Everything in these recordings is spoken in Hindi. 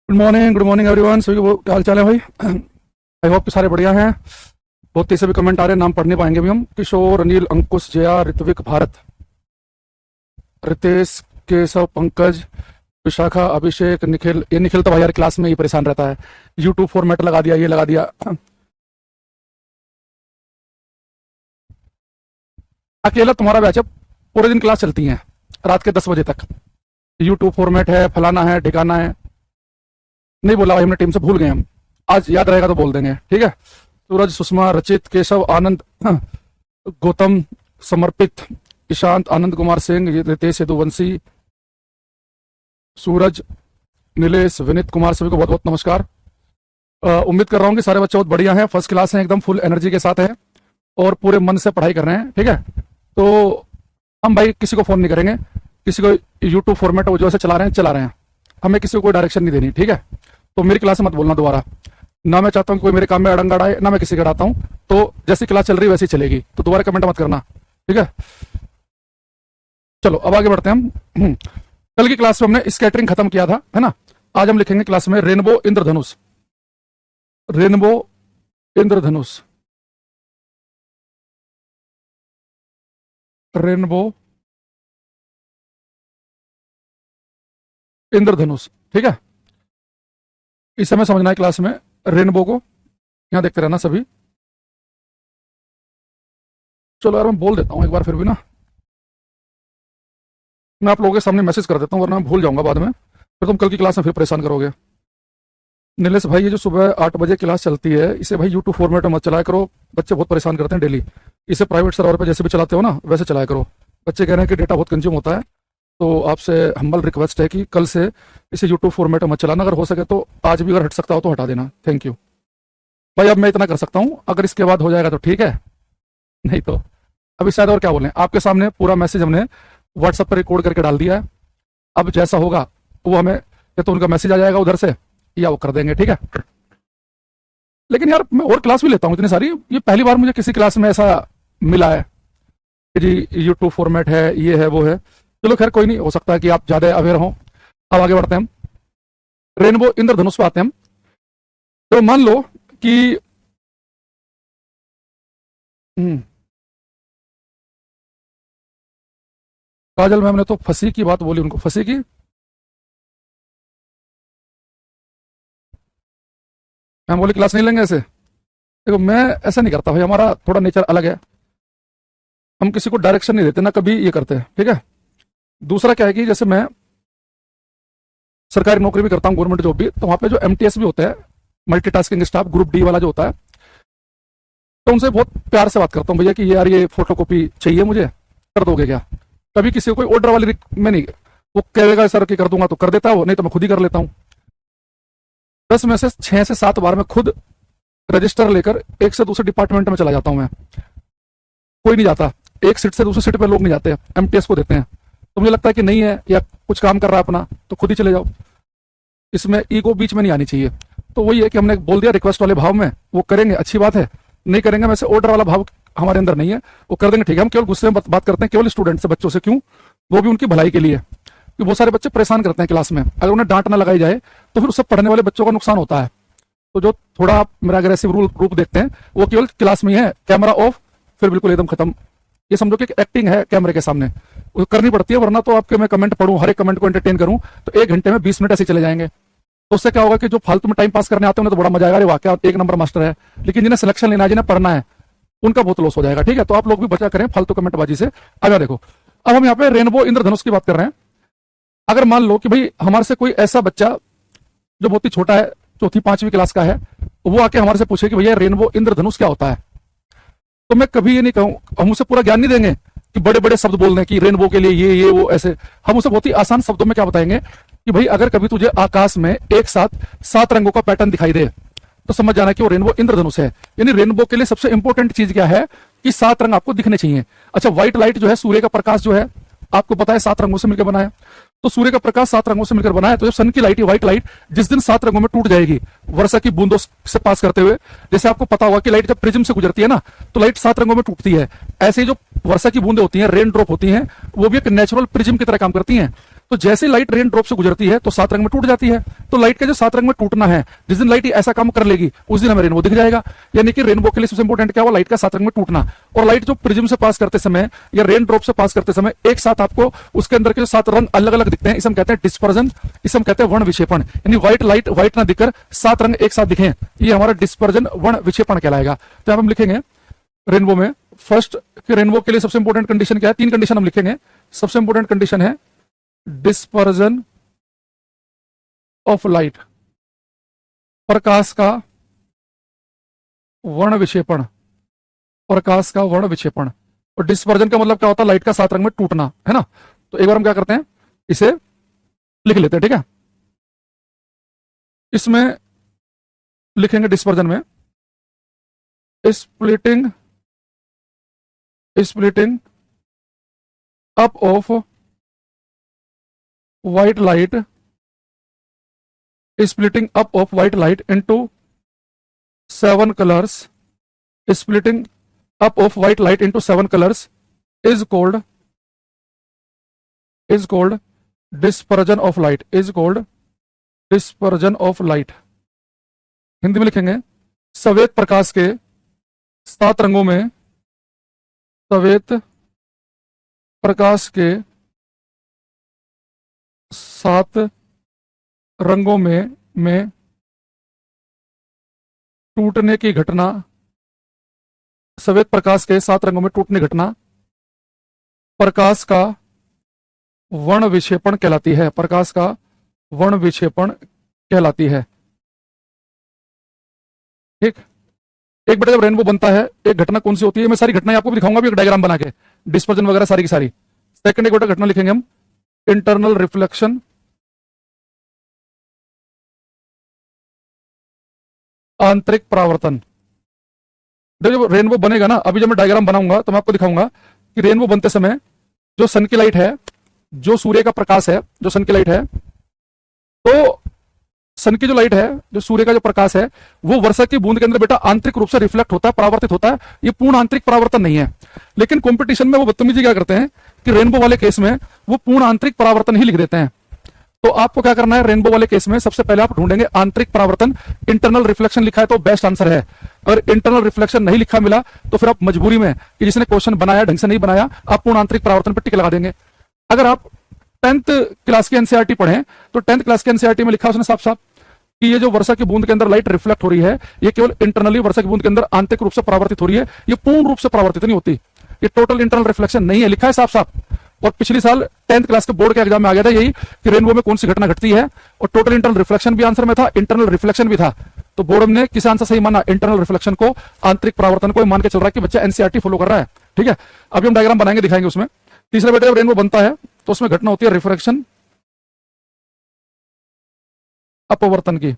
Good morning everyone. सभी को क्या हाल चाल है भाई? आई होप कि सारे बढ़िया हैं। बहुत तेज से भी कमेंट आ रहे हैं, नाम पढ़ नहीं पाएंगे भी हम। किशोर, अनिल, अंकुश, जया, ऋत्विक, भारत, रितेश, केशव, पंकज, विशाखा, अभिषेक, निखिल। ये निखिल तो भाई यार क्लास में ही परेशान रहता है। यूट्यूब फॉर्मेट लगा दिया, ये लगा दिया। अकेला तुम्हारा बैच है, पूरे दिन क्लास चलती है रात के 10 बजे तक। यूट्यूब फॉर्मेट है, फलाना है, ठिकाना है। नहीं बोला भाई हमने, टीम से भूल गए हम। आज याद रहेगा तो बोल देंगे, ठीक है। सूरज, सुषमा, रचित, केशव, आनंद, गौतम, समर्पित, ईशांत, आनंद कुमार सिंह, रितेश, यदुवंशी, सूरज, नीलेश, विनीत कुमार, सभी को बहुत बहुत नमस्कार। उम्मीद कर रहा हूँ कि सारे बच्चे बहुत बढ़िया हैं, फर्स्ट क्लास हैं, एकदम फुल एनर्जी के साथ हैं और पूरे मन से पढ़ाई कर रहे हैं, ठीक है। तो हम भाई किसी को फ़ोन नहीं करेंगे, किसी को यूट्यूब फॉर्मेट वो जो ऐसे चला रहे हैं। हमें किसी को कोई डायरेक्शन नहीं देनी, ठीक है। तो मेरी क्लास में मत बोलना दोबारा। ना मैं चाहता हूँ कोई मेरे काम में अड़ंगा अड़ाए, ना मैं किसी का अड़ाता हूँ। तो जैसी क्लास चल रही है वैसी चलेगी, तो दोबारा कमेंट मत करना, ठीक है। चलो अब आगे बढ़ते हैं हम। कल की क्लास में हमने स्कैटरिंग खत्म किया था, है ना। आज हम लिखेंगे क्लास में रेनबो इंद्रधनुष। रेनबो इंद्रधनुष, रेनबो इंद्रधनुष, ठीक है। इस समय समझना है क्लास में रेनबो को। यहाँ देखते रहना सभी। चलो यार मैं बोल देता हूँ एक बार फिर भी ना, मैं आप लोगों के सामने मैसेज कर देता हूँ, वरना मैं भूल जाऊंगा बाद में, फिर तुम कल की क्लास में फिर परेशान करोगे। नीलेश भाई, ये जो सुबह 8 बजे क्लास चलती है, इसे भाई यूट्यूब फॉर्मेट में मत चलाया करो, बच्चे बहुत परेशान करते हैं डेली। इसे प्राइवेट सर्वर पे जैसे भी चलाते हो ना वैसे चलाया करो। बच्चे कह रहे हैं कि डेटा बहुत कंज्यूम होता है, तो आपसे हम्बल रिक्वेस्ट है कि कल से इसे यूट्यूब फॉर्मेट में मत चलाना। अगर हो सके तो आज भी अगर हट सकता हो तो हटा देना, थैंक यू भाई। अब मैं इतना कर सकता हूँ, अगर इसके बाद हो जाएगा तो ठीक है, नहीं तो अभी शायद और क्या बोलें। आपके सामने पूरा मैसेज हमने व्हाट्सएप पर रिकॉर्ड करके डाल दिया है। अब जैसा होगा वो हमें, या तो उनका मैसेज आ जाएगा उधर से या वो कर देंगे, ठीक है। लेकिन यार मैं और क्लास भी लेता हूँ इतनी सारी, ये पहली बार मुझे किसी क्लास में ऐसा मिला है कि जी यूट्यूब फॉर्मेट है, ये है, वो है। चलो खैर कोई नहीं, हो सकता है कि आप ज्यादा अवेयर हो। अब आगे बढ़ते हैं हम, रेनबो इंद्रधनुष पे आते हैं हम। तो मान लो कि हम्म, काजल मैम ने तो फंसी की बात बोली, उनको फंसी की। मैम बोली क्लास नहीं लेंगे ऐसे। देखो मैं ऐसा नहीं करता भाई, हमारा थोड़ा नेचर अलग है। हम किसी को डायरेक्शन नहीं देते, ना कभी ये करते हैं, ठीक है। दूसरा क्या है कि जैसे मैं सरकारी नौकरी भी करता हूँ, गवर्नमेंट जॉब भी, तो वहाँ पे जो एमटीएस भी होते हैं, मल्टीटास्किंग स्टाफ, ग्रुप डी वाला जो होता है, तो उनसे बहुत प्यार से बात करता हूँ, भैया कि यार ये फोटो कॉपी चाहिए मुझे, कर दोगे क्या। कभी किसी को कोई ऑर्डर वाली में नहीं, वो कहेगा सर कि कर दूंगा तो कर देता है वो, नहीं तो मैं खुद ही कर लेता हूँ। 10 में से 6 से 7 बार मैं खुद रजिस्टर लेकर एक से दूसरे डिपार्टमेंट में चला जाता हूँ। मैं कोई नहीं जाता, एक सीट से दूसरी सीट पे लोग नहीं जाते, एमटीएस को देते हैं। तो मुझे लगता है कि नहीं है या कुछ काम कर रहा है अपना, तो खुद ही चले जाओ। इसमें ईगो बीच में नहीं आनी चाहिए। तो वही है कि हमने बोल दिया रिक्वेस्ट वाले भाव में, वो करेंगे अच्छी बात है, नहीं करेंगे वैसे ऑर्डर वाला भाव हमारे अंदर नहीं है, वो कर देंगे, ठीक है। हम केवल गुस्से में बात करते हैं केवल स्टूडेंट से, बच्चों से। क्यों? वो भी उनकी भलाई के लिए, कि बहुत सारे बच्चे परेशान करते हैं क्लास में, अगर उन्हें डांट ना लगाई जाए तो फिर उससे पढ़ने वाले बच्चों का नुकसान होता है। तो जो थोड़ा आप मेरा अग्रेसिव रूप देखते हैं वो केवल क्लास में ही है, कैमरा ऑफ फिर बिल्कुल एकदम खत्म। ये समझो कि एक्टिंग है कैमरे के सामने, वो करनी पड़ती है, वरना तो आपके मैं कमेंट पढ़ूं, हर एक कमेंट को एंटरटेन करूं तो 1 घंटे में 20 मिनट ऐसे चले जाएंगे। तो उससे क्या होगा कि जो फालतू में टाइम पास करने आते हैं उन्हें तो बड़ा मजा आएगा, अरे वाह क्या 1 नंबर मास्टर है। लेकिन जिन्हें सिलेक्शन लेना है, जिन्हें पढ़ना है, उनका बहुत लॉस हो जाएगा, ठीक है। तो आप लोग भी बचा करें फालतू कमेंटबाजी से। अगर देखो अब हम यहाँ पे रेनबो इंद्रधनुष की बात कर रहे हैं। अगर मान लो कि भाई हमारे से कोई ऐसा बच्चा जो बहुत ही छोटा है, चौथी 5वीं क्लास का है, वो आके हमारे से पूछे कि भैया रेनबो इंद्रधनुष क्या होता है, तो मैं कभी ये नहीं कहूँ, हम उसे पूरा ज्ञान नहीं देंगे कि बड़े बड़े शब्द बोलने की रेनबो के लिए ये वो ऐसे। हम उसे बहुत ही आसान शब्दों में क्या बताएंगे कि भाई अगर कभी तुझे आकाश में एक साथ 7 रंगों का पैटर्न दिखाई दे तो समझ जाना कि वो रेनबो इंद्रधनुष है। यानी रेनबो के लिए सबसे इंपॉर्टेंट चीज क्या है कि 7 रंग आपको दिखने चाहिए। अच्छा, व्हाइट लाइट जो है, सूर्य का प्रकाश जो है, आपको पता है 7 रंगों से मिलकर बना है। तो सूर्य का प्रकाश 7 रंगों से मिलकर बना है। तो जब सन की लाइट, व्हाइट लाइट जिस दिन 7 रंगों में टूट जाएगी वर्षा की बूंदों से पास करते हुए, जैसे आपको पता होगा कि लाइट जब प्रिज्म से गुजरती है ना तो लाइट 7 रंगों में टूटती है, ऐसे ही जो वर्षा की बूंदें होती हैं, रेन ड्रॉप होती हैं, वो भी एक नेचुरल प्रिज्म की तरह काम करती हैं। तो जैसे लाइट रेन ड्रॉप से गुजरती है तो 7 रंग में टूट जाती है। तो लाइट का जो 7 रंग में टूटना है, जिस दिन लाइट ऐसा काम कर लेगी उस दिन हमें रेनबो दिख जाएगा। यानी कि रेनबो के लिए सबसे इंपॉर्टेंट क्या हुआ, लाइट का 7 रंग में टूटना। और लाइट जो प्रिज्म से पास करते समय या रेन ड्रॉप से पास करते समय एक साथ आपको उसके अंदर के जो 7 रंग अलग अलग दिखते हैं, इसे हम कहते हैं डिस्पर्जन, इसे हम कहते हैं वर्ण विक्षेपण। यानी व्हाइट लाइट व्हाइट ना दिखकर 7 रंग एक साथ दिखे, ये हमारा डिस्पर्जन वर्ण विक्षेपण कहलाएगा। तो यहां हम लिखेंगे रेनबो में फर्स्ट कि रेनबो के लिए सबसे इंपॉर्टेंट कंडीशन क्या है, 3 कंडीशन हम लिखेंगे। सबसे इंपॉर्टेंट कंडीशन है डिस्पर्जन ऑफ लाइट, प्रकाश का वर्ण विक्षेपण, प्रकाश का वर्ण विक्षेपण। और डिस्पर्जन का मतलब क्या होता है, लाइट का 7 रंग में टूटना, है ना। तो एक बार हम क्या करते हैं, इसे लिख लेते हैं, ठीक है। इसमें लिखेंगे डिस्पर्जन में splitting up of white light, splitting up of white light into 7 colors, splitting up of white light into 7 colors is called dispersion of light, is called dispersion of light। Hindi में लिखेंगे श्वेत प्रकाश के 7 रंगों में, श्वेत प्रकाश के 7 रंगों में टूटने की घटना, श्वेत प्रकाश के 7 रंगों में टूटने की घटना प्रकाश का वर्ण विक्षेपण कहलाती है, प्रकाश का वर्ण विक्षेपण कहलाती है। ठीक। एक बेटा जब रेनबो बनता है, एक घटना कौन सी होती है, मैं सारी घटनाएं आपको भी दिखाऊंगा भी एक डायग्राम बना के, डिस्पर्जन वगैरह सारी की सारी। सेकंड एक बेटा घटना लिखेंगे हम इंटरनल रिफ्लेक्शन, आंतरिक परावर्तन। देखो जब रेनबो बनेगा ना, अभी जब मैं डायग्राम बनाऊंगा तो मैं आपको दिखाऊंगा कि रेनबो बनते समय जो सन की लाइट है, जो सूर्य का प्रकाश है, जो सन की लाइट है, तो सन की जो लाइट है, जो सूर्य का जो प्रकाश है, वो वर्षा की बूंद के अंदर बेटा आंतरिक रूप से रिफ्लेक्ट होता है, परावर्तित होता है। ये पूर्ण आंतरिक परावर्तन नहीं है। लेकिन कंपटीशन में वो बदतमीजी क्या करते हैं कि रेनबो वाले केस में वो पूर्ण आंतरिक परावर्तन ही लिख देते हैं। तो आपको क्या करना है, रेनबो वाले केस में सबसे पहले आप ढूंढेंगे आंतरिक परावर्तन। इंटरनल रिफ्लेक्शन लिखा है तो बेस्ट आंसर है। अगर इंटरनल रिफ्लेक्शन नहीं लिखा मिला तो फिर आप मजबूरी में कि जिसने क्वेश्चन बनाया ढंग से नहीं बनाया, आप पूर्ण आंतरिक परावर्तन पर टिक लगा देंगे। अगर आप 10th क्लास की एनसीईआरटी पढ़ें तो 10th क्लास की एनसीईआरटी में लिखा उसने साफ साफ कि ये जो वर्षा की बूंद के अंदर लाइट रिफ्लेक्ट हो रही है, ये केवल इंटरनली वर्षा की बूंद के अंदर आंतरिक रूप से परावर्तित हो रही है, ये पूर्ण रूप से परावर्तित नहीं होती, ये टोटल इंटरनल रिफ्लेक्शन नहीं है, लिखा है साफ साफ। और पिछली साल 10th क्लास के बोर्ड के एग्जाम में आ गया था यही कि रेनबो में कौन सी घटना घटती है, और टोटल इंटरनल रिफ्लेक्शन भी आंसर में था, इंटरनल रिफ्लेक्शन भी था। तो बोर्ड ने किस आंसर सही माना, इंटरनल रिफ्लेक्शन को, आंतरिक परावर्तन को मान के चल रहा है कि बच्चा एनसीईआरटी फॉलो कर रहा है। ठीक है, अभी हम डायग्राम बनाएंगे, दिखाएंगे उसमें। तीसरा बेटा जब रेनबो बनता है तो उसमें घटना होती है रिफ्रैक्शन, अपवर्तन की,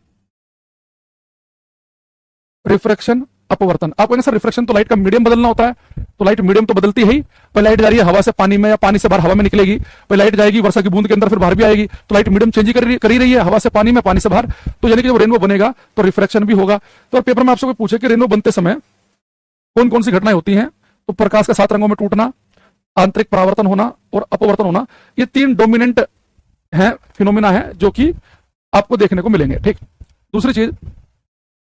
रिफ्रैक्शन अपवर्तन। आप कहेंगे सर रिफ्रैक्शन तो लाइट का मीडियम बदलना होता है, तो लाइट मीडियम तो बदलती है ही। पहले लाइट जा रही है हवा से पानी में या पानी से बाहर हवा में निकलेगी, पहले लाइट जाएगी वर्षा की बूंद के अंदर, फिर बाहर भी आएगी, तो लाइट मीडियम चेंज कर ही रही है, हवा से पानी में, पानी से बाहर। तो यानी कि जब रेनबो बनेगा तो रिफ्रैक्शन भी होगा। तो पेपर में आपसे कोई पूछे कि रेनबो बनते समय कौन कौन सी घटनाएं होती हैं, तो प्रकाश का 7 रंगों में टूटना, आंतरिक परावर्तन होना और अपवर्तन होना, ये 3 डोमिनेंट है, फिनोमिना है जो कि आपको देखने को मिलेंगे। ठीक। दूसरी चीज,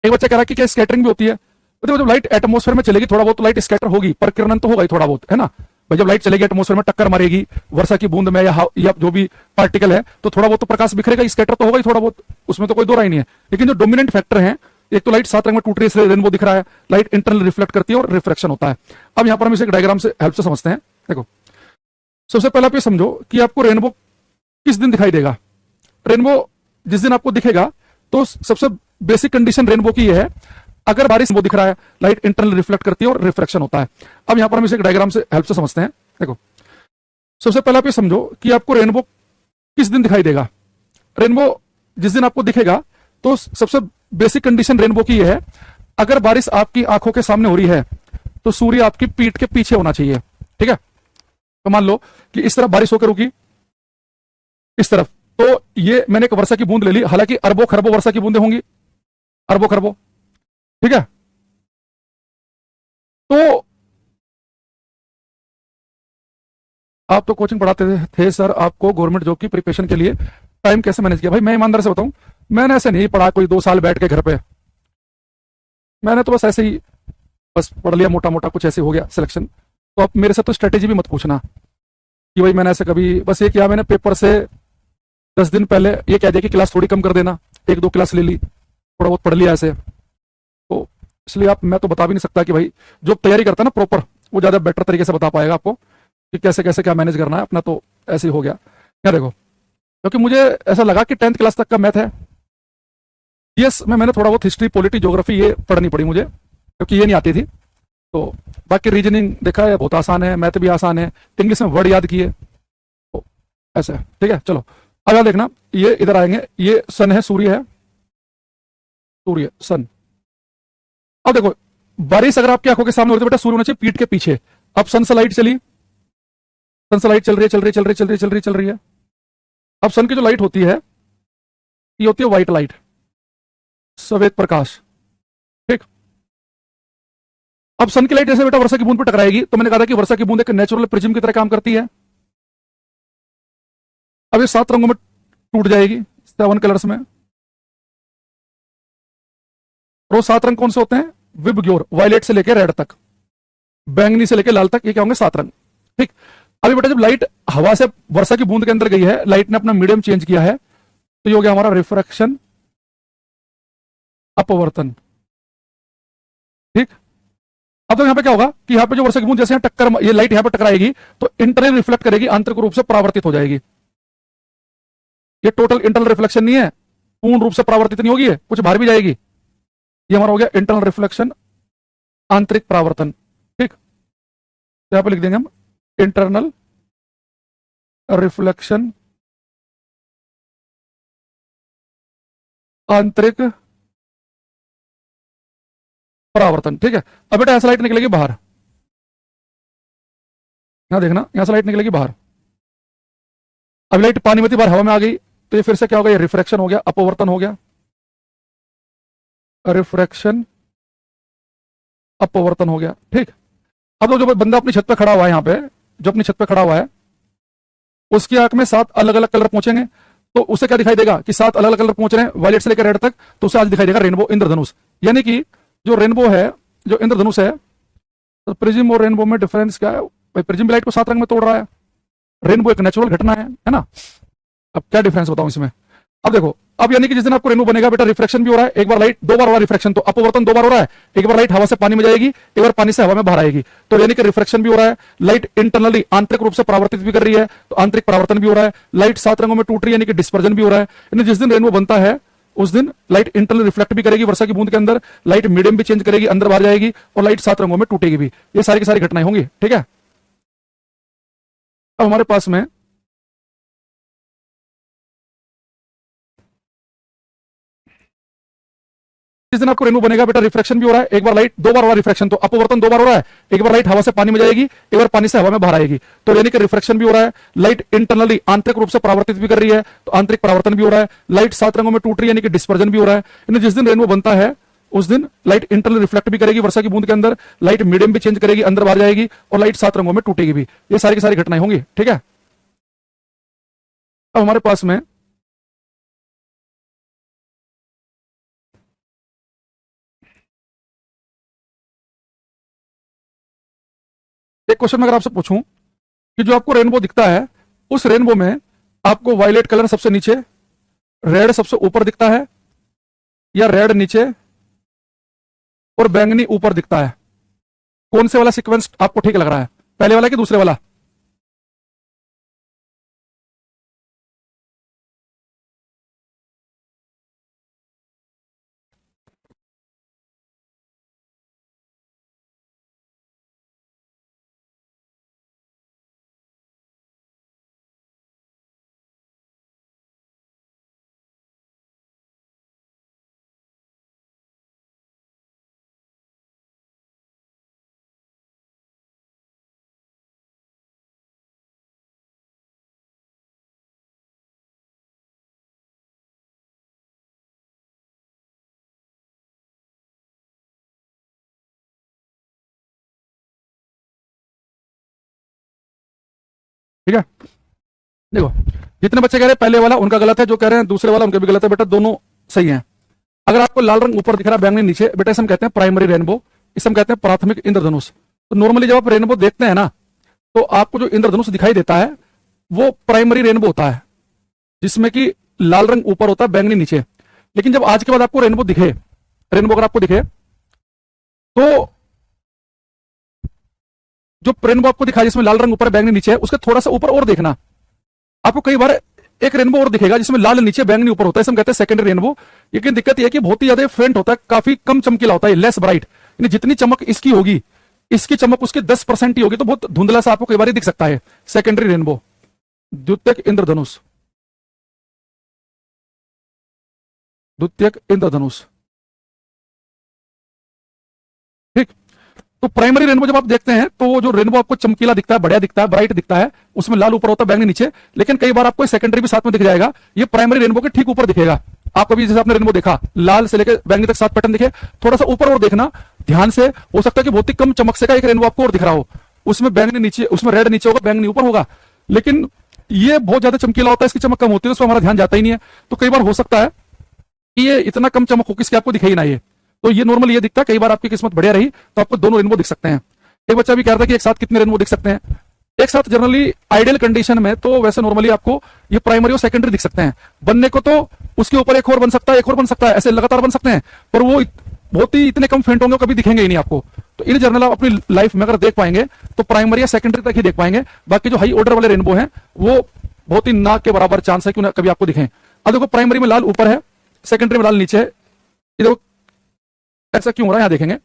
एक बच्चा कह रहा है कि क्या स्कैटरिंग भी होती है। तो जब लाइट एटमॉस्फेयर में चलेगी थोड़ा बहुत तो लाइट स्कैटर होगी, परिकिरण तो होगा ही थोड़ा बहुत, है ना भाई। जब लाइट चलेगी एटमॉस्फेयर में टक्कर मारेगी वर्षा की बूंद में या जो भी पार्टिकल है, तो थोड़ा बहुत तो प्रकाश बिखरेगा, स्कैटर तो होगा ही थोड़ा बहुत, उसमें तो कोई दो राय नहीं है। लेकिन जो डोमिनेंट फैक्टर है, एक तो लाइट 7 रंग में टूट रही है इसलिए रेनबो दिख रहा है, लाइट इंटरनल रिफ्लेक्ट करती है और रिफ्रैक्शन होता है। अब यहां पर हम इसे डायग्राम से हेल्प से समझते हैं। देखो सबसे पहले आप ये समझो कि आपको रेनबो किस दिन दिखाई देगा। रेनबो जिस दिन आपको दिखेगा तो सबसे बेसिक कंडीशन रेनबो की यह है, अगर बारिश वो दिख रहा है, लाइट इंटरनल रिफ्लेक्ट करती है और रिफ्रैक्शन होता है। अब यहां पर हम इसे डायग्राम से हेल्प से समझते हैं। देखो सबसे पहले आप ये समझो कि आपको रेनबो किस दिन दिखाई देगा। रेनबो जिस दिन आपको दिखेगा तो सबसे बेसिक कंडीशन रेनबो की यह है, अगर बारिश आपकी आंखों के सामने हो रही है तो सूर्य आपकी पीठ के पीछे होना चाहिए। ठीक है, तो मान लो कि इस तरफ बारिश होकर रुकी, इस तरफ, तो ये मैंने एक वर्षा की बूंद ले ली, हालांकि अरबों खरबों वर्षा की बूंदें होंगी, अरबों खरबों। ठीक है, तो आप तो कोचिंग पढ़ाते थे सर, आपको गवर्नमेंट जॉब की प्रिपरेशन के लिए टाइम कैसे मैनेज किया? भाई मैं ईमानदार से बताऊं, मैंने ऐसे नहीं पढ़ा कोई 2 साल बैठ के घर पे। मैंने तो बस ऐसे ही बस पढ़ लिया, मोटा मोटा कुछ ऐसे हो गया सिलेक्शन। तो अब मेरे से तो स्ट्रेटेजी भी मत पूछना कि भाई मैंने ऐसे कभी, बस ये किया मैंने पेपर से 10 दिन पहले ये कह दिया कि क्लास थोड़ी कम कर देना, 1-2 क्लास ले ली, थोड़ा बहुत पढ़ लिया ऐसे। तो इसलिए आप, मैं तो बता भी नहीं सकता कि भाई जो तैयारी करता है ना प्रॉपर, वो ज़्यादा बेटर तरीके से बता पाएगा आपको कि कैसे कैसे क्या मैनेज करना है अपना। तो ऐसे ही हो गया। क्या देखो, क्योंकि मुझे ऐसा लगा कि 10th क्लास तक का मैथ है। यस, मैंने थोड़ा बहुत हिस्ट्री, पॉलिटी, ज्योग्राफी ये पढ़नी पड़ी मुझे, क्योंकि ये नहीं आती थी। तो बाकी रीजनिंग देखा है बहुत आसान है, मैथ भी आसान है, इंग्लिश में वर्ड याद किए। तो ऐसा है, ठीक है। चलो अगला देखना, ये इधर आएंगे, ये सन है, सूर्य है, सूर्य सन। अब देखो, बारिश अगर आपकी आंखों के सामने हो रही है तो बेटा सूर्य होना चाहिए पीठ के पीछे। अब सन से लाइट चली, सन से लाइट चल रही है, चल रही है, चल रही है, चल रही है, चल रही है, चल रही है। अब सन की जो लाइट होती है, ये होती है व्हाइट लाइट, सफेद प्रकाश। ठीक। अब सन की लाइट जैसे बेटा वर्षा की बूंद पर टकराएगी, तो मैंने कहा था कि वर्षा की बूंद एक नेचुरल प्रिज्म की तरह काम करती है। अब ये 7 रंगों में टूट जाएगी, 7 कलर्स में। और वो 7 रंग कौन से होते हैं? विबग्योर, वायलेट से लेकर रेड तक, बैंगनी से लेकर लाल तक, ये क्या होंगे? 7 रंग। ठीक। अभी बेटा जब लाइट हवा से वर्षा की बूंद के अंदर गई है, लाइट ने अपना मीडियम चेंज किया है, तो ये हो गया हमारा रिफ्रैक्शन, अपवर्तन। ठीक। अब तो यहाँ पे क्या होगा कि यहाँ पे जो वर्षा की बूंद जैसे यहाँ टक्कर, ये लाइट यहाँ पे टकराएगी, तो इंटरनल रिफ्लेक्ट करेगी, आंतरिक रूप से परावर्तित हो जाएगी। ये टोटल इंटरनल रिफ्लेक्शन नहीं है, पूर्ण रूप से परावर्तित नहीं होगी, कुछ बाहर भी जाएगी। ये हमारा हो गया इंटरनल रिफ्लेक्शन, आंतरिक परावर्तन। ठीक। तो यहाँ पे लिख देंगे हम इंटरनल रिफ्लेक्शन, आंतरिक परावर्तन। ठीक है। अब बेटा ऐसा लाइट निकलेगी बाहर, यहां देखना, यहां से लाइट निकलेगी बाहर। अब लाइट पानी में थी, बाहर हवा में आ गई, तो ये फिर से क्या होगा? ये रिफ्रैक्शन हो गया, अपवर्तन हो गया, रिफ्रैक्शन, अपवर्तन हो गया। ठीक। अब लोग, जो बंदा अपनी छत पे खड़ा हुआ है, यहाँ पे जो अपनी छत पे खड़ा हुआ है, उसकी आंख में 7 अलग अलग कलर पहुंचेंगे, तो उसे क्या दिखाई देगा कि 7 अलग अलग कलर पहुंच रहे हैं, वायलेट से लेकर रेड तक, तो उसे आज दिखाई देगा रेनबो, इंद्रधनुष। यानी कि जो रेनबो है, जो इंद्रधनुष है, तो प्रिज्म और रेनबो में डिफरेंस क्या है भाई? प्रिज्म लाइट को 7 रंग में तोड़ रहा है, रेनबो एक नेचुरल घटना है ना। अब क्या डिफरेंस बताऊं इसमें? अब देखो, अब यानी कि जिस दिन आपको रेनबो बनेगा बेटा, रिफ्लेक्शन भी हो रहा है, एक बार लाइट, 2 बार हो रहा है रिफ्लेक्शन, तो अपवर्तन 2 बार हो रहा है। एक बार लाइट हवा से पानी में जाएगी, एक बार पानी से हवा में बाहर आएगी, तो यानी कि रिफ्लेक्शन भी हो रहा है। लाइट इंटरनली, आंतरिक रूप से परावर्तित भी कर रही है, तो आंतरिक परावर्तन भी हो रहा है। लाइट 7 रंगों में टूट रही है, यानी कि डिस्पर्जन भी हो रहा है। यानी जिस दिन रेनबो बनता है, उस दिन लाइट इंटरनल रिफ्लेक्ट भी करेगी वर्षा की बूंद के अंदर, लाइट मीडियम भी चेंज करेगी, अंदर बाहर जाएगी, और लाइट 7 रंगों में टूटेगी भी। ये सारी की सारी घटनाएं होंगी। ठीक है। अब हमारे पास में जिस दिन आपको रेनबो बनेगा बेटा, रिफ्लेक्शन भी हो रहा है, एक बार लाइट, 2 बार हो रहा है रिफ्लेक्शन, तो अपवर्तन 2 बार हो रहा है। एक बार लाइट हवा से पानी में जाएगी, एक बार पानी से हवा में बाहर आएगी, तो यानी कि रिफ्लेक्शन भी हो रहा है। लाइट इंटरनली, आंतरिक रूप से परावर्तित भी कर रही है, तो आंतरिक परावर्तन भी हो रहा है। लाइट 7 रंगों में टूट रही है, यानी कि डिस्पर्जन भी हो रहा है। यानी जिस दिन रेनबो बनता है, उस दिन लाइट इंटरनल रिफ्लेक्ट भी करेगी वर्षा की बूंद के अंदर, लाइट मीडियम भी चेंज करेगी, अंदर बाहर जाएगी, और लाइट 7 रंगों में टूटेगी भी। ये सारी की सारी घटनाएं होंगी। ठीक है। अब हमारे पास में एक क्वेश्चन में अगर आपसे पूछूं कि जो आपको रेनबो दिखता है, उस रेनबो में आपको वायलेट कलर सबसे नीचे, रेड सबसे ऊपर दिखता है, या रेड नीचे और बैंगनी ऊपर दिखता है? कौन से वाला सीक्वेंस आपको ठीक लग रहा है, पहले वाला कि दूसरे वाला? ठीक है, देखो जितने बच्चे कह रहे हैं पहले वाला उनका गलत है, जो कह रहे हैं दूसरे वाला उनके भी गलत है, बेटा दोनों सही है। अगर आपको लाल रंग ऊपर दिख रहा है बैंगनी नीचे, बेटा इसे हम कहते हैं प्राइमरी रेनबो, इसे हम कहते हैं प्राथमिक इंद्रधनुष। तो नॉर्मली जब आप रेनबो देखते हैं ना, तो आपको जो इंद्रधनुष दिखाई देता है वो प्राइमरी रेनबो होता है, जिसमें कि लाल रंग ऊपर होता है बैंगनी नीचे। लेकिन जब आज के बाद आपको रेनबो दिखे, रेनबो अगर आपको दिखे, तो जो रेनबो आपको दिखा जिसमें लाल रंग ऊपर बैंगनी नीचे है, उसके थोड़ा सा ऊपर और देखना, आपको कई बार एक रेनबो और दिखेगा जिसमें लाल नीचे बैंगनी ऊपर होता है, इसे हम कहते हैं सेकेंडरी रेनबो। लेकिन दिक्कत यह है कि बहुत ही ज्यादा फेंट होता है, काफी कम चमकीला होता है, लेस ब्राइट। यानी जितनी चमक इसकी होगी, इसकी चमक उसकी 10% ही होगी, तो बहुत धुंधला सा आपको कई बार दिख सकता है सेकेंडरी रेनबो, द्वितीयक इंद्रधनुष, द्वितीयक इंद्रधनुष। ठीक, तो प्राइमरी रेनबो जब आप देखते हैं तो वो जो रेनबो आपको चमकीला दिखता है, बढ़िया दिखता है, ब्राइट दिखता है, उसमें लाल ऊपर होता है बैंगनी नीचे। लेकिन कई बार आपको सेकेंडरी भी साथ में दिख जाएगा, ये प्राइमरी रेनबो के ठीक ऊपर दिखेगा। आप कभी जैसे आपने रेनबो देखा, लाल से लेकर बैंगनी तक 7 पैटर्न दिखे, थोड़ा सा ऊपर और देखना ध्यान से, हो सकता है कि बहुत ही कम चमक से का एक रेनबो आपको और दिख रहा हो, उसमें बैंगनी नीचे, उसमें रेड नीचे होगा, बैंगनी ऊपर होगा। लेकिन ये बहुत ज्यादा चमकीला होता है, इसकी चमक कम होती है, उसमें हमारा ध्यान जाता ही नहीं है। तो कई बार हो सकता है कि ये इतना कम चमक हो किसकी आपको दिखाई ना, ये तो ये नॉर्मल ये दिखता है। कई बार आपकी किस्मत बढ़िया रही तो आपको दोनों रेनबो दिख सकते हैं। एक बच्चा भी कह रहा था कि एक साथ कितने रेनबो दिख सकते हैं। एक साथ जनरली आइडियल कंडीशन में तो वैसे नॉर्मली आपको ये प्राइमरी और सेकेंडरी दिख सकते हैं। बनने को तो उसके ऊपर एक और बन सकता है, एक और बन सकता है, ऐसे लगातार बन सकते हैं, पर वो बहुत ही इतने कम फेंट होंगे, कभी दिखेंगे ही नहीं आपको। तो इन जनरल आप अपनी लाइफ में अगर देख पाएंगे तो प्राइमरी या सेकेंडरी तक ही देख पाएंगे। बाकी जो हाई ऑर्डर वाले रेनबो हैं वो बहुत ही ना के बराबर चांस है कि कभी आपको दिखें। अब देखो प्राइमरी में लाल ऊपर है, सेकेंडरी में लाल नीचे है, ये देखो ऐसा क्यों हो रहा है, यहां देखेंगे।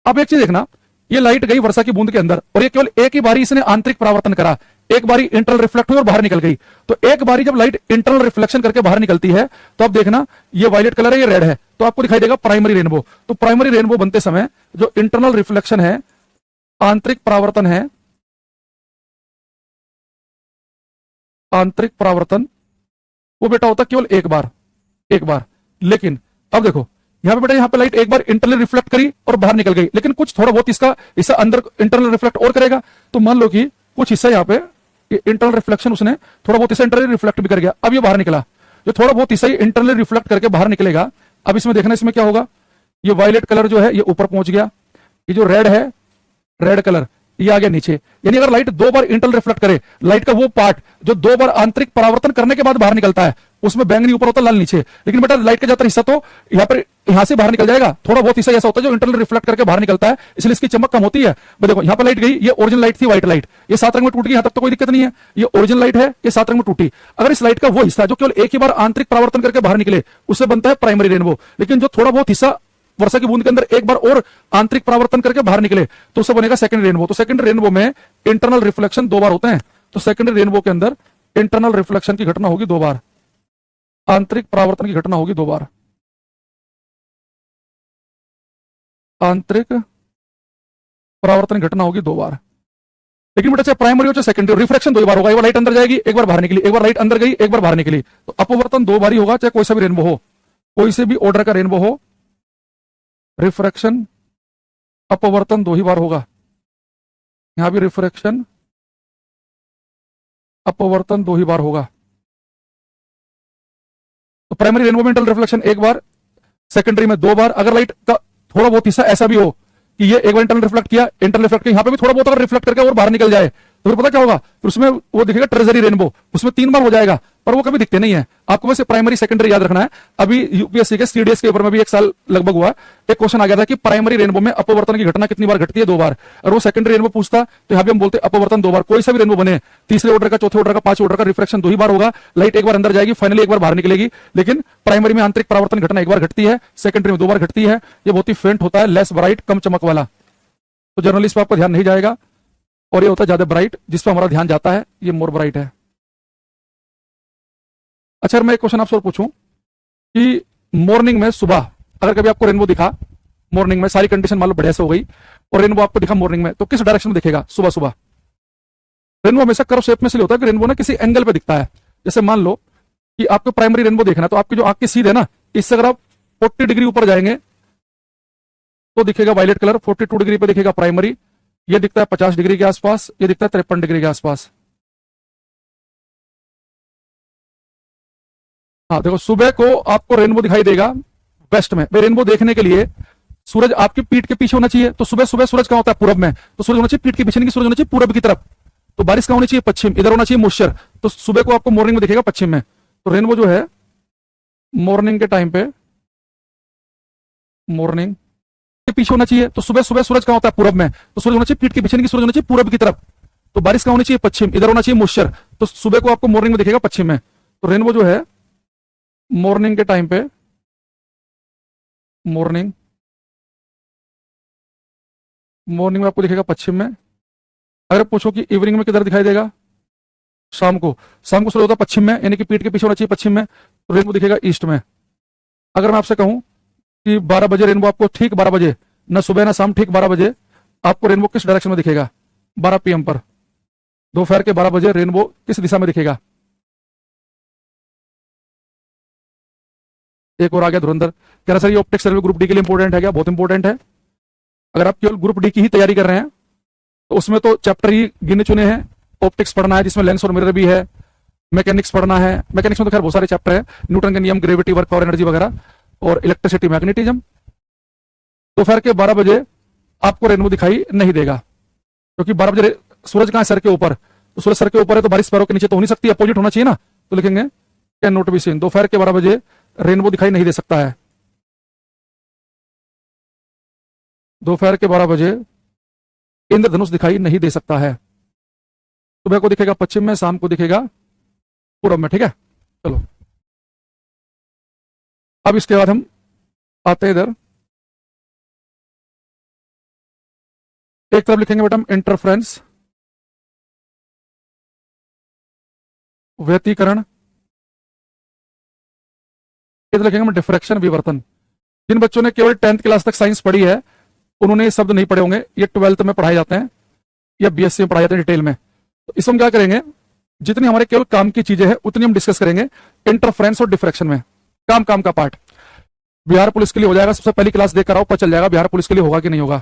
अब एक चीज देखना, ये लाइट गई वर्षा की बूंद के अंदर और ये केवल एक ही बारी इसने आंतरिक परावर्तन करा, एक बारी इंटरनल रिफ्लेक्ट हुई और बाहर निकल गई। तो एक बारी जब लाइट इंटरनल रिफ्लेक्शन करके बाहर निकलती है तो आप देखना ये वायलेट कलर है, ये रेड है, तो आपको दिखाई देगा प्राइमरी रेनबो। तो प्राइमरी रेनबो बनते समय जो इंटरनल रिफ्लेक्शन है, आंतरिक परावर्तन है, आंतरिक परावर्तन, वो बेटा होता केवल एक बार, एक बार। लेकिन अब देखो यहां पे बेटा, यहां पे लाइट एक बार इंटरनल रिफ्लेक्ट करी और बाहर निकल गई, लेकिन कुछ थोड़ा बहुत इसका हिस्सा अंदर इंटरनल रिफ्लेक्ट और करेगा। तो मान लो कि कुछ हिस्सा यहाँ पे इंटरनल रिफ्लेक्शन उसने थोड़ा बहुत हिस्सा इंटरनल रिफ्लेक्ट भी कर गया, अब ये बाहर निकला। जो थोड़ा बहुत हिस्सा इंटरनल रिफ्लेक्ट करके बाहर निकलेगा, अब इसमें देखना इसमें क्या होगा, ये वायलेट कलर जो है ये ऊपर पहुंच गया, ये जो रेड है, रेड कलर ये आ गया नीचे। यानी अगर लाइट 2 बार इंटरनल रिफ्लेक्ट करे, लाइट का वो पार्ट जो 2 बार आंतरिक परावर्तन करने के बाद बाहर निकलता है, उसमें बैंगनी ऊपर होता है, लाल नीचे। लेकिन बेटा लाइट का ज्यादातर हिस्सा तो यहाँ पर यहां से बाहर निकल जाएगा, थोड़ा बहुत हिस्सा ऐसा होता है जो इंटरनल रिफ्लेक्ट करके बाहर निकलता है, इसलिए इसकी चमक कम होती है। देखो यहाँ पर लाइट गई, ये ओरिजिनल लाइट थी, व्हाइट लाइट, ये 7 रंग में टूट गई, यहां तक तो कोई दिक्कत नहीं है, ये ओरिजिनल लाइट है, ये 7 रंग में टूटी। अगर इस लाइट का वो हिस्सा जो केवल एक ही बार आंतरिक परावर्तन करके बाहर निकले, उससे बनता है प्राइमरी रेनबो। लेकिन जो थोड़ा बहुत हिस्सा वर्षा की बूंद के अंदर एक बार और आंतरिक परावर्तन करके बाहर निकले, तो उससे बनेगा सेकेंडरी रेनबो। तो सेकेंडरी रेनबो में इंटरनल रिफ्लेक्शन 2 बार होते हैं, तो सेकेंडरी रेनबो के अंदर इंटरनल रिफ्लेक्शन की घटना होगी 2 बार, आंतरिक परावर्तन की घटना होगी 2 बार, आंतरिक परावर्तन की घटना होगी 2 बार। लेकिन बेटा चाहे प्राइमरी हो चाहे सेकेंडरी हो, रिफ्लेक्शन 2 बार होगा, एक बार लाइट अंदर जाएगी, एक बार बाहर निकली, एक बार लाइट अंदर गई, एक बार बाहर निकली। तो अपवर्तन 2 बार ही होगा, चाहे कोई सा भी रेनबो हो, कोई से भी ऑर्डर का रेनबो हो, रिफ्रैक्शन अपवर्तन 2 ही बार होगा। यहां भी रिफ्रैक्शन अपवर्तन 2 ही बार होगा। तो प्राइमरी रेनबो में इंटरनल रिफ्लेक्शन 1 बार, सेकेंडरी में 2 बार। अगर लाइट का थोड़ा बहुत हिस्सा ऐसा भी हो कि ये एक बार इंटरनल रिफ्लेक्ट किया, इंटरनल रिफ्लेक्ट किया, यहां पे भी थोड़ा बहुत अगर रिफ्लेक्ट करके और बाहर निकल जाए, तो फिर पता क्या होगा, फिर उसमें वो दिखेगा ट्रेजरी रेनबो, उसमें 3 बार हो जाएगा, पर वो कभी दिखते नहीं है। आपको वैसे प्राइमरी सेकेंडरी याद रखना है। अभी यूपीएससी के सीडीएस के ऊपर में भी 1 साल लगभग हुआ, एक क्वेश्चन आ गया था कि प्राइमरी रेनबो में अपवर्तन की घटना कितनी बार घटती है, 2 बार। और वो सेकेंडरी रेनबो पूछता तो यहां भी हम बोलते अपवर्तन 2 बार। कोई सा भी रेनबो बने, तीसरे ऑर्डर का, चौथे ऑर्डर का, 5वें ऑर्डर का, रिफ्रैक्शन 2 ही बार होगा। लाइट एक बार अंदर जाएगी, फाइनली एक बार बाहर निकलेगी। लेकिन प्राइमरी में आंतरिक परावर्तन घटना 1 बार घटती है, सेकेंडरी में 2 बार घटती है। ये बहुत ही फेंट होता है, लेस ब्राइट, कम चमक वाला। तो जनरली इस पर आपको ध्यान नहीं जाएगा। और ये होता है ज्यादा ब्राइट, जिस पर हमारा ध्यान जाता है, ये मोर ब्राइट है। अच्छा, मैं एक क्वेश्चन आपसे और पूछूं कि मॉर्निंग में, सुबह अगर कभी आपको रेनबो दिखा मॉर्निंग में, सारी कंडीशन मान लो बढ़िया से हो गई और रेनबो आपको दिखा मॉर्निंग में, तो किस डायरेक्शन में दिखेगा सुबह सुबह? रेनबो हमेशा कर्व शेप में से होता है कि रेनबो ना किसी एंगल पे दिखता है। जैसे मान लो कि आपको प्राइमरी रेनबो देखना है, तो आपकी जो आंख की सीध है ना, इससे अगर आप 40 डिग्री ऊपर जाएंगे तो दिखेगा वायलेट कलर, 42 डिग्री पे दिखेगा प्राइमरी, ये दिखता है 50 डिग्री के आसपास, ये दिखता है 53 डिग्री के आसपास। हाँ देखो, सुबह को आपको रेनबो दिखाई देगा वेस्ट में। भाई रेनबो देखने के लिए सूरज आपकी पीठ के पीछे होना चाहिए, तो सुबह सुबह सूरज कहाँ होता है? पूरब में। तो सूरज होना चाहिए पीठ के पीछे, नहीं, सूरज होना चाहिए पूरब की तरफ। तो बारिश कहाँ होनी चाहिए? पश्चिम, इधर होना चाहिए मॉइस्चर। तो सुबह को आपको मॉर्निंग में दिखेगा पश्चिम में। तो रेनबो जो है मॉर्निंग के टाइम पे, मॉर्निंग के पीछे होना चाहिए। तो सुबह सुबह सूरज कहाँ होता है? पूरब में। तो सूरज होना चाहिए पीठ के पीछे, नहीं, सूरज होना चाहिए पूरब की तरफ। तो बारिश कहाँ होनी चाहिए? पश्चिम, इधर होना चाहिए मॉइस्चर। तो सुबह को आपको मॉर्निंग में दिखेगा पश्चिम में। तो रेनबो जो है मॉर्निंग के टाइम पे, मॉर्निंग मॉर्निंग में आपको दिखेगा पश्चिम में। अगर पूछो कि इवनिंग में किधर दिखाई देगा? शाम को। शाम को सूरज होता है पश्चिम में, यानी कि पीठ के पीछे होना चाहिए पश्चिम में। तो रेनबो दिखेगा ईस्ट में। अगर मैं आपसे कहूं कि 12 बजे रेनबो आपको, ठीक 12 बजे, ना सुबह ना शाम, ठीक 12 बजे आपको रेनबो किस डायरेक्शन में दिखेगा? 12 पीएम पर, दोपहर के 12 बजे रेनबो किस दिशा में दिखेगा? एक और आ गया धुरंधर, कह रहा सर ये ऑप्टिक्स सर्वे ग्रुप डी के लिए इंपॉर्टेंट है क्या? बहुत इंपॉर्टेंट है। अगर आप केवल ग्रुप डी की ही तैयारी कर रहे हैं तो उसमें तो चैप्टर ही गिने चुने हैं। ऑप्टिक्स पढ़ना है जिसमें लेंस और मिरर भी है, मैकेनिक्स पढ़ना है, मैकेनिक्स में तो खैर बहुत सारे चैप्टर है, न्यूटन के नियम, ग्रेविटी, वर्क, पावर, एनर्जी वगैरह, और इलेक्ट्रिसिटी, मैग्नेटिज्म। दोपहर के 12 बजे आपको रेनबो दिखाई नहीं देगा, क्योंकि 12 बजे सूरज कहाँ है? सर के ऊपर। तो सूरज सर के ऊपर है तो बारिश पैरों के नीचे तो हो नहीं सकती, अपोजिट होना चाहिए ना। तो लिखेंगे कैन नॉट बी सीन। दोपहर के 12 बजे रेनबो दिखाई नहीं दे सकता है। दोपहर के 12 बजे इंद्रधनुष दिखाई नहीं दे सकता है। सुबह को दिखेगा पश्चिम में, शाम को दिखेगा पूरब में। ठीक है, चलो अब इसके बाद हम आते हैं इधर। एक तरफ लिखेंगे बेटा हम इंटरफ्रेंस, व्यतिकरण। इधर लिखेंगे हम डिफ्रैक्शन, विवर्तन। जिन बच्चों ने केवल 10th क्लास तक साइंस पढ़ी है उन्होंने ये शब्द नहीं पढ़े होंगे, ये 12th में पढ़ाए जाते हैं या बीएससी में पढ़ाए जाते हैं डिटेल में। तो इसमें हम क्या करेंगे, जितनी हमारे केवल काम की चीजें हैं उतनी हम डिस्कस करेंगे इंटरफ्रेंस और डिफ्रैक्शन में। काम काम का पार्ट बिहार पुलिस के लिए हो जाएगा, सबसे पहली क्लास देकर आओ, पता चल जाएगा बिहार पुलिस के लिए होगा कि नहीं होगा।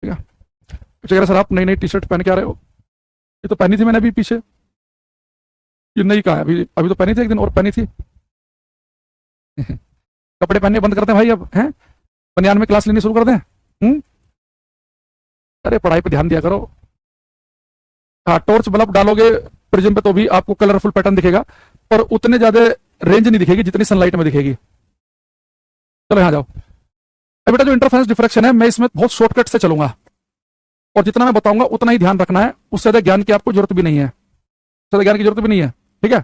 ठीक है, अच्छा सर आप नई नई टी शर्ट पहन के आ रहे हो? ये तो पहनी थी मैंने अभी पीछे, ये नई कहा है? अभी अभी तो पहनी थी, एक दिन और पहनी थी। कपड़े पहनने बंद करते हैं भाई अब, हैं? बनियान में क्लास लेनी शुरू कर दें? अरे पढ़ाई पे ध्यान दिया करो। हाँ, टॉर्च बल्ब डालोगे प्रिज्म पे तो भी आपको कलरफुल पैटर्न दिखेगा, पर उतने ज्यादा रेंज नहीं दिखेगी जितनी सनलाइट में दिखेगी। चलो यहाँ जाओ। अब बेटा जो इंटरफेरेंस डिफ्रैक्शन है, मैं इसमें बहुत शॉर्टकट से चलूंगा और जितना मैं बताऊंगा उतना ही ध्यान रखना है, उससे ज्यादा ज्ञान की आपको जरूरत भी नहीं है, ज्यादा ज्ञान की जरूरत भी नहीं है। ठीक है,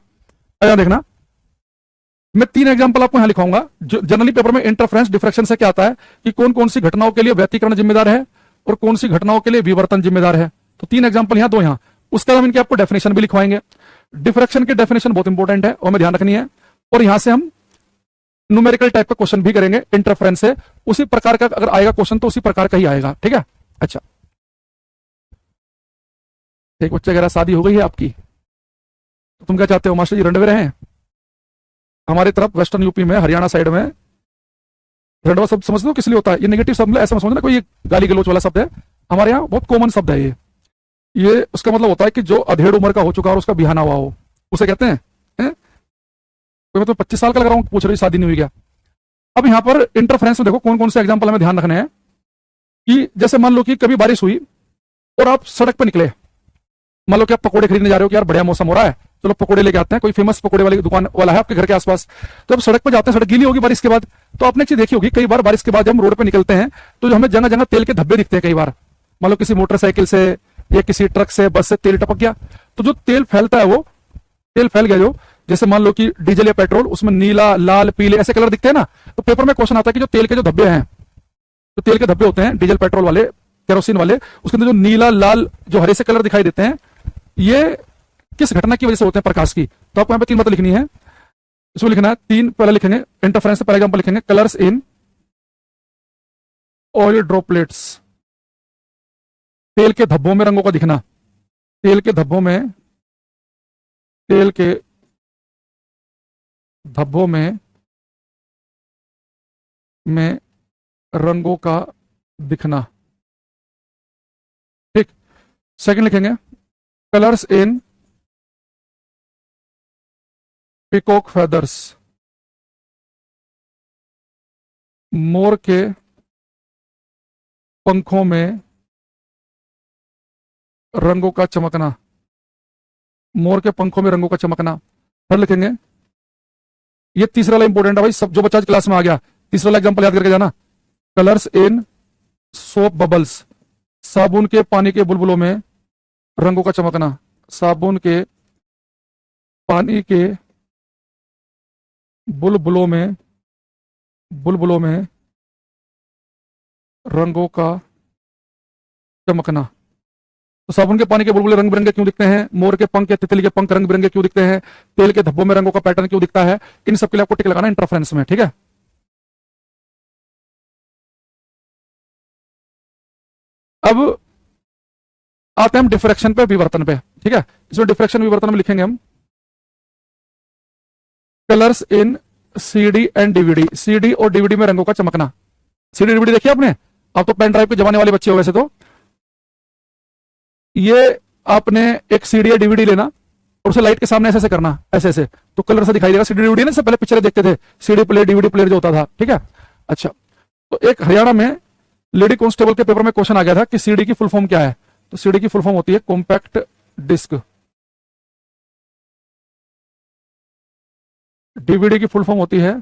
यहाँ देखना, मैं 3 एग्जांपल आपको यहां लिखाऊंगा। जनरली पेपर में इंटरफेरेंस डिफ्रैक्शन से क्या आता है कि कौन कौन सी घटनाओं के लिए व्यतिकरण जिम्मेदार है और कौन सी घटनाओं के लिए विवर्तन जिम्मेदार है। तो 3 एग्जांपल यहां, 2 यहां। उसके अलावा इनकी आपको डेफिनेशन भी लिखवाएंगे। डिफ्रैक्शन की डेफिनेशन बहुत इंपॉर्टेंट है और हमें ध्यान रखनी है, और यहां से हम न्यूमेरिकल टाइप का क्वेश्चन भी करेंगे इंटरफेरेंस से। उसी प्रकार का अगर आएगा क्वेश्चन तो उसी प्रकार का ही आएगा। ठीक है, अच्छा एक बच्चे वगैरह शादी हो गई है आपकी, तो तुम क्या चाहते हो मास्टर जी रंडवे रहे? हमारी तरफ वेस्टर्न यूपी में, हरियाणा साइड में रंडवा शब्द समझ लो किस लिए होता है? ये नेगेटिव शब्द ऐसा समझना कोई गाली गलोच वाला शब्द है, हमारे यहाँ बहुत कॉमन शब्द है ये उसका मतलब होता है कि जो अधेड़ उम्र का हो चुका और उसका बिहाना हुआ हो, उसे कहते हैं, कोई मतलब 25 साल का लग रहा हूँ, पूछ रही शादी नहीं हुई क्या? अब यहाँ पर इंटरफेरेंस में देखो कौन कौन से एग्जाम्पल हमें ध्यान रखने हैं कि जैसे मान लो कि कभी बारिश हुई और आप सड़क पर निकले, मान लो कि आप पकोड़े खरीदने जा रहे हो कि यार बढ़िया मौसम हो रहा है, चलो पकोड़े लेके आते हैं, कोई फेमस पकोड़े वाली दुकान वाला है आपके घर के आसपास। तो अब सड़क पर जाते हैं, सड़क गीली होगी बारिश के बाद, तो आपने एक चीज देखी होगी, कई बार बारिश के बाद जब हम रोड पे निकलते हैं तो जो हमें जगह जगह तेल के धब्बे दिखते हैं। कई बार मान लो किसी मोटरसाइकिल से या किसी ट्रक से, बस से तेल टपक गया, तो जो तेल फैलता है, वो तेल फैल गया, जो जैसे मान लो कि डीजल या पेट्रोल, उसमें नीला, लाल, पीले ऐसे कलर दिखते हैं ना। तो पेपर में क्वेश्चन आता है कि जो तेल के जो धब्बे हैं, जो तेल के धब्बे होते हैं डीजल पेट्रोल वाले, केरोसिन वाले, उसके अंदर जो नीला, लाल, जो हरे से कलर दिखाई देते हैं, ये किस घटना की वजह से होते हैं? प्रकाश की। तो आपको यहाँ पे 3 बातें लिखनी है, इसमें लिखना है 3। पहले लिखेंगे इंटरफेरेंस से पहले एग्जांपल लिखेंगे कलर्स इन ऑयल ड्रॉपलेट्स, तेल के धब्बों में रंगों का दिखना, तेल के धब्बों में, तेल के धब्बों में रंगों का दिखना। ठीक, सेकंड लिखेंगे कलर्स इन पिकॉक फेदर्स, मोर के पंखों में रंगों का चमकना, मोर के पंखों में रंगों का चमकना। फिर लिखेंगे, ये तीसरा वाला इंपॉर्टेंट है भाई, सब जो बच्चा आज क्लास में आ गया तीसरा वाला एग्जांपल याद करके जाना। कलर्स इन सोप बबल्स, साबुन के पानी के बुलबुलों में रंगों का चमकना, साबुन के पानी के बुलबुलों में रंगों का चमकना। तो साबुन के पानी के बुलबुले रंग बिरंगे क्यों दिखते हैं, मोर के पंख या तितली के पंख रंग बिरंगे क्यों दिखते हैं, तेल के धब्बों में रंगों का पैटर्न क्यों दिखता है, इन सब के लिए आपको टिक लगाना इंटरफेरेंस में, ठीक है। अब आते हैं हम डिफ्रैक्शन पे, विवर्तन पे, ठीक है। इसमें डिफ्रैक्शन विवर्तन में लिखेंगे हम colours in CD and DVD, CD और डीवीडी में रंगों का चमकना। सीडी डीवीडी देखिए आपने, आप तो पेन ड्राइव के जमाने वाले बच्चे हो वैसे तो। ये आपने एक सीडी या डीवीडी लेना और उसे लाइट के सामने ऐसे ऐसे करना, ऐसे ऐसे, तो कलर से दिखाई देगा। सीडी डीवीडी ना, इससे पहले पिक्चरें देखते थे, सीडी प्लेयर डीवीडी प्लेयर जो होता था, ठीक है। अच्छा, तो एक हरियाणा में लेडी कांस्टेबल के पेपर में क्वेश्चन आ गया था कि सीडी की फुल फॉर्म क्या है। तो सीडी की फुल फॉर्म होती है कॉम्पैक्ट डिस्क, डीवीडी की फुल फॉर्म होती है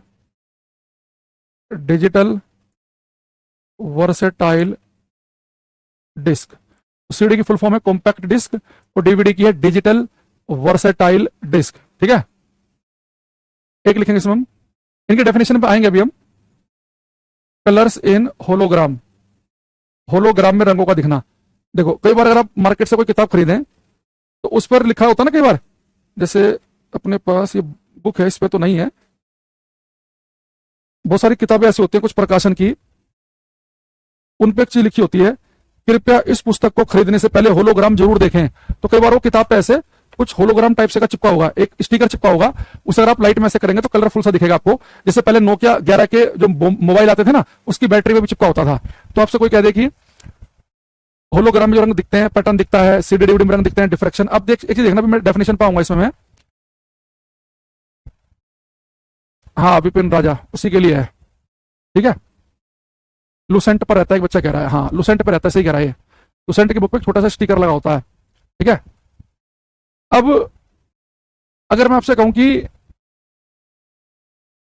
डिजिटल वर्सेटाइल डिस्क। सीडी की फुल फॉर्म है कॉम्पैक्ट डिस्क और डीवीडी की है डिजिटल वर्सेटाइल डिस्क, ठीक है। एक लिखेंगे इसमें हम, इनके डेफिनेशन पे आएंगे अभी हम। कलर्स इन होलोग्राम, होलोग्राम में रंगों का दिखना। देखो कई बार अगर आप मार्केट से कोई किताब खरीदें तो उस पर लिखा होता है ना, कई बार जैसे अपने पास ये बुक है, इस पे तो नहीं है, बहुत सारी किताबें ऐसी होती है कुछ प्रकाशन की, उन पे एक चीज लिखी होती है, कृपया इस पुस्तक को खरीदने से पहले होलोग्राम जरूर देखें। तो कई बार वो किताब पे ऐसे कुछ होलोग्राम टाइप से का चिपका होगा, एक स्टिकर चिपका होगा, उसे अगर आप लाइट में से करेंगे तो कलरफुल सा दिखेगा आपको। जैसे पहले नोकिया 11 के जो मोबाइल आते थे ना, उसकी बैटरी में भी चिपका होता था। तो आपसे कोई कह दे कि होलोग्राम में जो रंग दिखते हैं, पैटर्न दिखता है, सीडी डीवीडी में रंग दिखते हैं, डिफ्रैक्शन। अब देख एक चीज देखना, मैं डेफिनेशन पाऊंगा इसमें मैं, हाँ विपिन राजा उसी के लिए है, ठीक है। लुसेंट पर रहता है, एक बच्चा कह रहा है, हाँ लुसेंट पर रहता है, सही कह रहा है। लुसेंट की बुक पे एक छोटा सा स्टिकर लगा होता है, ठीक है। अब अगर मैं आपसे कहूं कि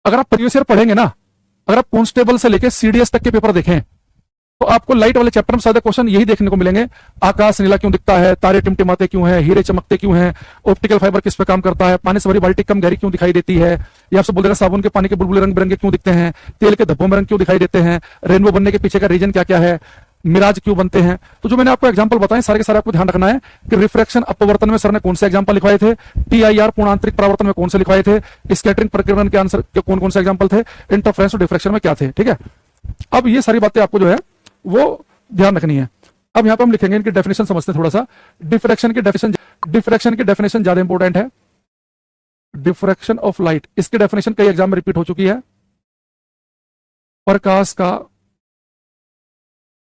अगर आप प्रीवियस ईयर पढ़ेंगे ना, अगर आप कांस्टेबल से लेके सीडीएस तक के पेपर देखें तो आपको लाइट वाले चैप्टर में ज्यादा क्वेश्चन यही देखने को मिलेंगे। आकाश नीला क्यों दिखता है, तारे टिमटिमाते क्यों हैं, हीरे चमकते क्यों हैं, ऑप्टिकल फाइबर किस पे काम करता है, पानी से भरी बाल्टी कम गहरी क्यों दिखाई देती है, ये आपसे बोल देगा साबुन के पानी के बुलबुले रंग बिरंगे क्यों दिखते हैं, तेल के धब्बों में रंग क्यों दिखाई देते हैं, रेनबो बनने के पीछे का रीजन क्या क्या है, मिराज क्यों बनते हैं। तो जो मैंने आपको एग्जांपल बताए सारे के सारे आपको ध्यान रखना है कि रिफ्रैक्शन अपवर्तन में सर ने कौन से एग्जांपल लिखवाए थे, टीआईआर पूर्णांतरिक परावर्तन में कौन से लिखवाए थे, स्कैटरिंग प्रकीर्णन के आंसर के कौन कौन से एग्जांपल थे, इंटरफेरेंस और डिफ्रैक्शन में क्या थे, ठीक है। अब ये सारी बातें आपको जो है वो ध्यान रखनी है। अब यहां पर हम लिखेंगे, इनकी डेफिनेशन समझते हैं थोड़ा सा। डिफ्रैक्शन की डेफिनेशन ज्यादा इंपॉर्टेंट है। डिफ्रैक्शन ऑफ लाइट, इसकी डेफिनेशन कई एग्जाम में रिपीट हो चुकी है। प्रकाश का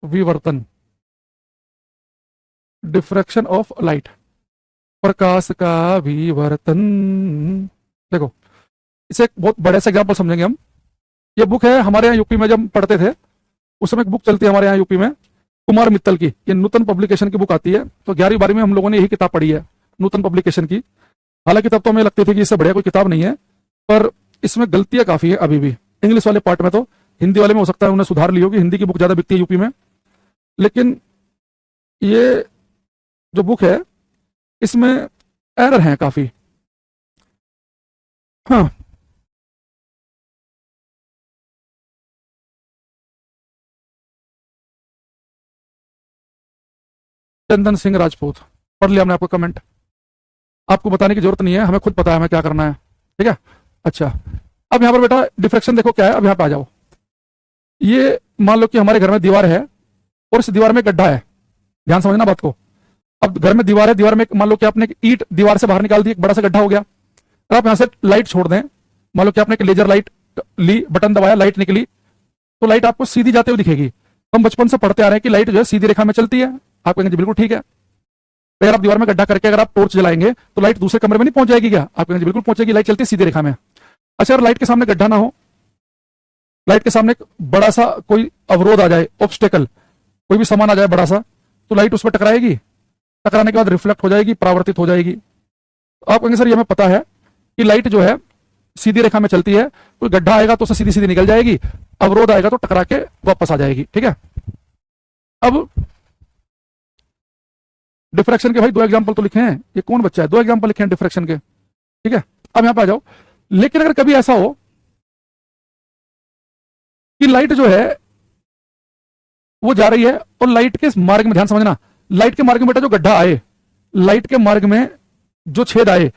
विवर्तन, डिफ्रैक्शन ऑफ लाइट, प्रकाश का विवर्तन। देखो इसे एक बहुत बड़े से एग्जाम्पल समझेंगे हम। ये बुक है हमारे यहाँ यूपी में जब पढ़ते थे उस समय एक बुक चलती है हमारे यहाँ यूपी में, कुमार मित्तल की, ये नूतन पब्लिकेशन की बुक आती है। तो 11वीं 12वीं में हम लोगों ने यही किताब पढ़ी है, नूतन पब्लिकेशन की। हालांकि तब तो हमें लगती थी कि इससे बढ़िया कोई किताब नहीं है, पर इसमें गलतियां काफी है अभी भी। इंग्लिश वाले पार्ट में तो, हिंदी वाले में हो सकता है उन्हें सुधार ली होगी, हिंदी की बुक ज्यादा बिकती है यूपी में। लेकिन ये जो बुक है इसमें एरर हैं काफी। हाँ चंदन सिंह राजपूत, पढ़ लिया हमने आपको कमेंट, आपको बताने की जरूरत नहीं है, हमें खुद पता है हमें क्या करना है, ठीक है। अच्छा अब यहां पर बेटा डिफ्रैक्शन देखो क्या है। अब यहां पे आ जाओ, ये मान लो कि हमारे घर में दीवार है और इस दीवार में गड्ढा है, ध्यान समझना बात को। अब घर में दीवार है, दीवार में मान लो कि आपने ईंट दीवार से बाहर निकाल दी, एक बड़ा सा गड्ढा हो गया। और आप यहां से लाइट छोड़ दें, मान लो कि आपने एक लेजर लाइट ली, बटन दबाया, लाइट निकली, तो लाइट आपको सीधी जाते हुए दिखेगी। हम बचपन से पढ़ते आ रहे हैं कि लाइट जो है सीधी रेखा में चलती है, आप कहेंगे बिल्कुल ठीक है। तो अगर आप दीवार में गड्ढा करके अगर आप टॉर्च जलाएंगे तो लाइट दूसरे कमरे में नहीं पहुंच जाएगी क्या? आप कहेंगे बिल्कुल पहुंचेगी, लाइट चलती है सीधी रेखा में। अच्छा, अगर लाइट के सामने गड्ढा ना हो, लाइट के सामने एक बड़ा सा कोई अवरोध आ जाए, ऑब्स्टेकल, कोई भी सामान आ जाए बड़ा सा, तो लाइट उस पर टकराएगी, टकराने के बाद रिफ्लेक्ट हो जाएगी, परावर्तित हो जाएगी। आप कहेंगे सर ये हमें पता है कि लाइट जो है सीधी रेखा में चलती है, कोई गड्ढा आएगा तो उसे सीधी सीधी निकल जाएगी, अवरोध आएगा तो टकरा के वापस आ जाएगी। ठीक है, अब डिफ्रैक्शन के भाई 2 एग्जांपल तो लिखे हैं, ये कौन बच्चा है 2 एग्जांपल लिखे हैं डिफ्रैक्शन के। ठीक है, अब यहां पे आ जाओ। लेकिन अगर कभी ऐसा हो कि लाइट जो है वो जा रही है और लाइट के मार्ग में, ध्यान समझना, लाइट के मार्ग में बेटा जो गड्ढा आए, लाइट के मार्ग में जो छेद आए,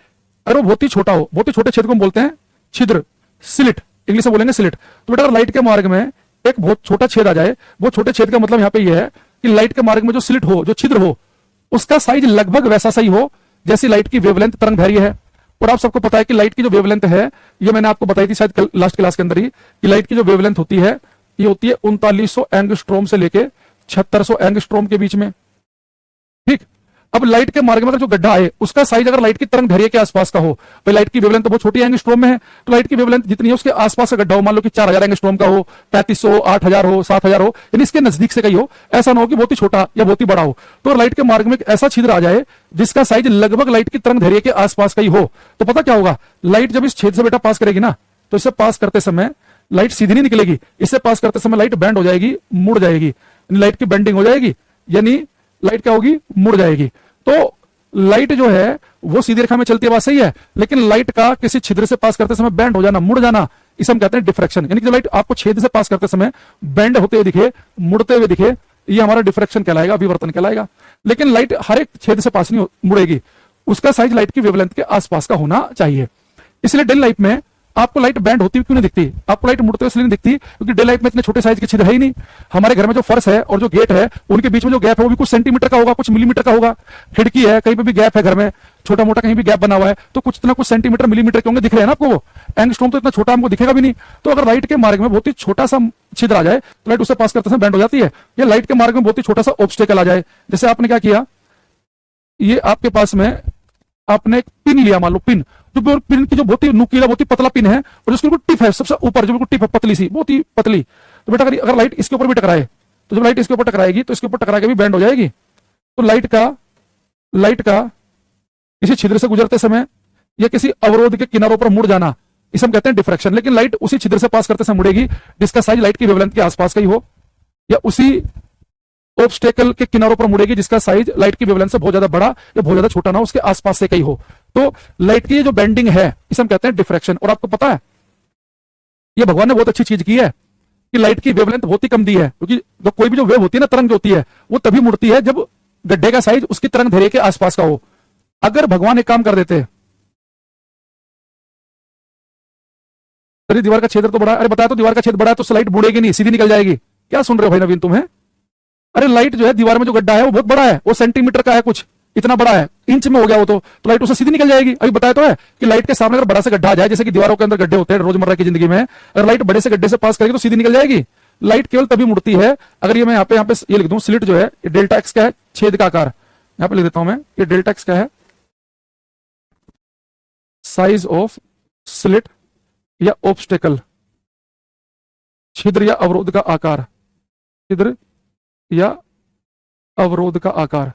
अगर वो बहुत ही छोटा हो, बहुत ही छोटे छेद को हम बोलते हैं छिद्र, स्लिट, इंग्लिश में बोलेंगे स्लिट। तो बेटा अगर लाइट के मार्ग में एक बहुत छोटा छेद आ जाए, वो छोटे छेद का मतलब यहां पे ये है कि लाइट के मार्ग में जो स्लिट हो, जो छिद्र हो, उसका साइज लगभग वैसा सही हो जैसी लाइट की वेवलेंथ तरंग दैर्घ्य है। और आप सबको पता है कि लाइट की जो वेवलेंथ है, ये मैंने आपको बताई थी शायद लास्ट क्लास के अंदर ही, कि लाइट की जो वेवलेंथ होती है ये होती है 3900 एंगस्ट्रोम से लेके 7600 एंगस्ट्रोम के बीच में। ठीक, अब लाइट के मार्ग में अगर जो गड्ढा आए उसका साइज अगर लाइट की तरंग दैर्घ्य के आसपास का हो, भाई लाइट की वेवलेंथ तो बहुत छोटी एंगस्ट्रोम में है, तो लाइट की वेवलेंथ जितनी है उसके आसपास का गड्ढा हो, मान लो कि 4000 एंगस्ट्रोम का हो, 3500, 8000 हो, 7000 हो, यानी इसके नजदीक से कहीं हो, ऐसा ना हो कि बहुत ही छोटा या बहुत ही बड़ा हो। तो लाइट के मार्ग में एक ऐसा छिद्र आ जाए जिसका साइज लगभग लाइट की तरंग दैर्घ्य के आसपास का ही हो, तो पता क्या होगा, लाइट जब इस छेद से बेटा पास करेगी ना, तो इसे पास करते समय लाइट सीधी नहीं निकलेगी, इससे पास करते समय लाइट बैंड हो जाएगी, मुड़ जाएगी, लाइट की बेंडिंग हो जाएगी, यानी लाइट क्या होगी, मुड़ जाएगी। तो लाइट जो है वो सीधी रेखा में चलती है, बात सही है, लेकिन लाइट का किसी छिद्र से पास करते समय बैंड हो जाना, मुड़ जाना, इसे हम कहते हैं डिफ्रैक्शन। यानी कि जो लाइट आपको छेद से पास करते समय बैंड होते हुए दिखे, मुड़ते हुए दिखे, ये हमारा डिफ्रैक्शन कहलाएगा, विवर्तन कहलाएगा। लेकिन लाइट हर एक छेद से पास नहीं मुड़ेगी, उसका साइज लाइट की वेवलेंथ के आसपास का होना चाहिए। इसलिए डेली लाइफ में आपको लाइट बैंड होती हुई क्यों नहीं दिखती, आपको लाइट मुड़ते हुए इसलिए नहीं दिखती क्योंकि डे लाइट में इतने छोटे साइज के छिद्र है ही नहीं। हमारे घर में जो फर्श है और जो गेट है उनके बीच में जो गैप है वो भी कुछ सेंटीमीटर का होगा, कुछ मिलीमीटर का होगा। खिड़की है, कहीं पे भी गैप है घर में, छोटा मोटा कहीं भी गैप बना हुआ है, तो कुछ ना कुछ सेंटीमीटर मिलीमीटर के होंगे, दिख रहे हैं ना आपको वो। एंगस्ट्रोम तो इतना छोटा हमको दिखेगा भी नहीं। तो अगर लाइट के मार्ग में बहुत ही छोटा सा छिद्र आ जाए तो लाइट उसे पास करते समय बैंड हो जाती है। या लाइट के मार्ग में बहुत ही छोटा सा ऑब्स्टेकल आ जाए, जैसे आपने क्या किया, ये आपके पास में आपने एक पिन लिया, मान लो पिन, जो पिन की जो बहुत ही नुकीला, बहुत ही पतला पिन है और जिसकी बिल्कुल टिप है सबसे ऊपर, जो बिल्कुल टिप है पतली सी, बहुत ही पतली, तो बेटा अगर लाइट इसके ऊपर भी टकराए, तो जब लाइट इसके ऊपर टकराएगी तो इसके ऊपर टकरा के भी बैंड हो जाएगी। तो लाइट का किसी छिद्र से गुजरते समय या किसी अवरोध के किनारों पर मुड़ जाना, इसे हम कहते हैं डिफ्रैक्शन। लेकिन लाइट उसी छिद्र से पास करते समय मुड़ेगी जिसका साइज लाइट की वेवलेंथ के आसपास का ही हो, या उसी ऑब्स्टेकल के किनारों पर मुड़ेगी जिसका साइज लाइट की वेवलेंथ से बहुत ज्यादा बड़ा या बहुत ज्यादा छोटा ना हो, उसके आसपास से कहीं हो। तो लाइट की जो बेंडिंग है इसे हम कहते हैं डिफ्रैक्शन। और आपको पता है ये भगवान ने बहुत अच्छी चीज की है कि लाइट की वेवलेंथ बहुत ही कम दी है, क्योंकि जो कोई भी जो वेव होती है ना, तरंग जो होती है, वो तभी मुड़ती है जब गड्ढे का साइज उसकी तरंग दैर्घ्य के आसपास का हो। अगर भगवान एक काम कर देते, अरे दीवार का छेद तो बड़ा है, अरे बताया तो दीवार का छेद बड़ा है तो लाइट मुड़ेगी नहीं, सीधी निकल जाएगी। क्या सुन रहे हो भाई नवीन तुम्हें? अरे लाइट जो है दीवार में जो गड्ढा है वो बहुत बड़ा है, वो सेंटीमीटर का है, कुछ इतना बड़ा है, इंच में हो गया वो, तो लाइट उससे सीधी निकल जाएगी। अभी बताया तो है कि लाइट के सामने अगर बड़ा से गड्ढा आ जाए, जैसे कि दीवारों के अंदर गड्ढे होते हैं रोजमर्रा की जिंदगी में, अगर लाइट बड़े से गड्ढे से पास करेगी तो सीधी निकल जाएगी। लाइट केवल तभी मुड़ती है अगर ये मैं यहाँ पे ये लिख दूं, स्लिट जो है ये डेल्टा एक्स का है, छेद का आकार, यहाँ पे लिख देता हूं मैं, ये डेल्टा एक्स का है साइज ऑफ स्लिट या ऑब्स्टेकल, छिद्र या अवरोध का आकार, छिद्र या अवरोध का आकार।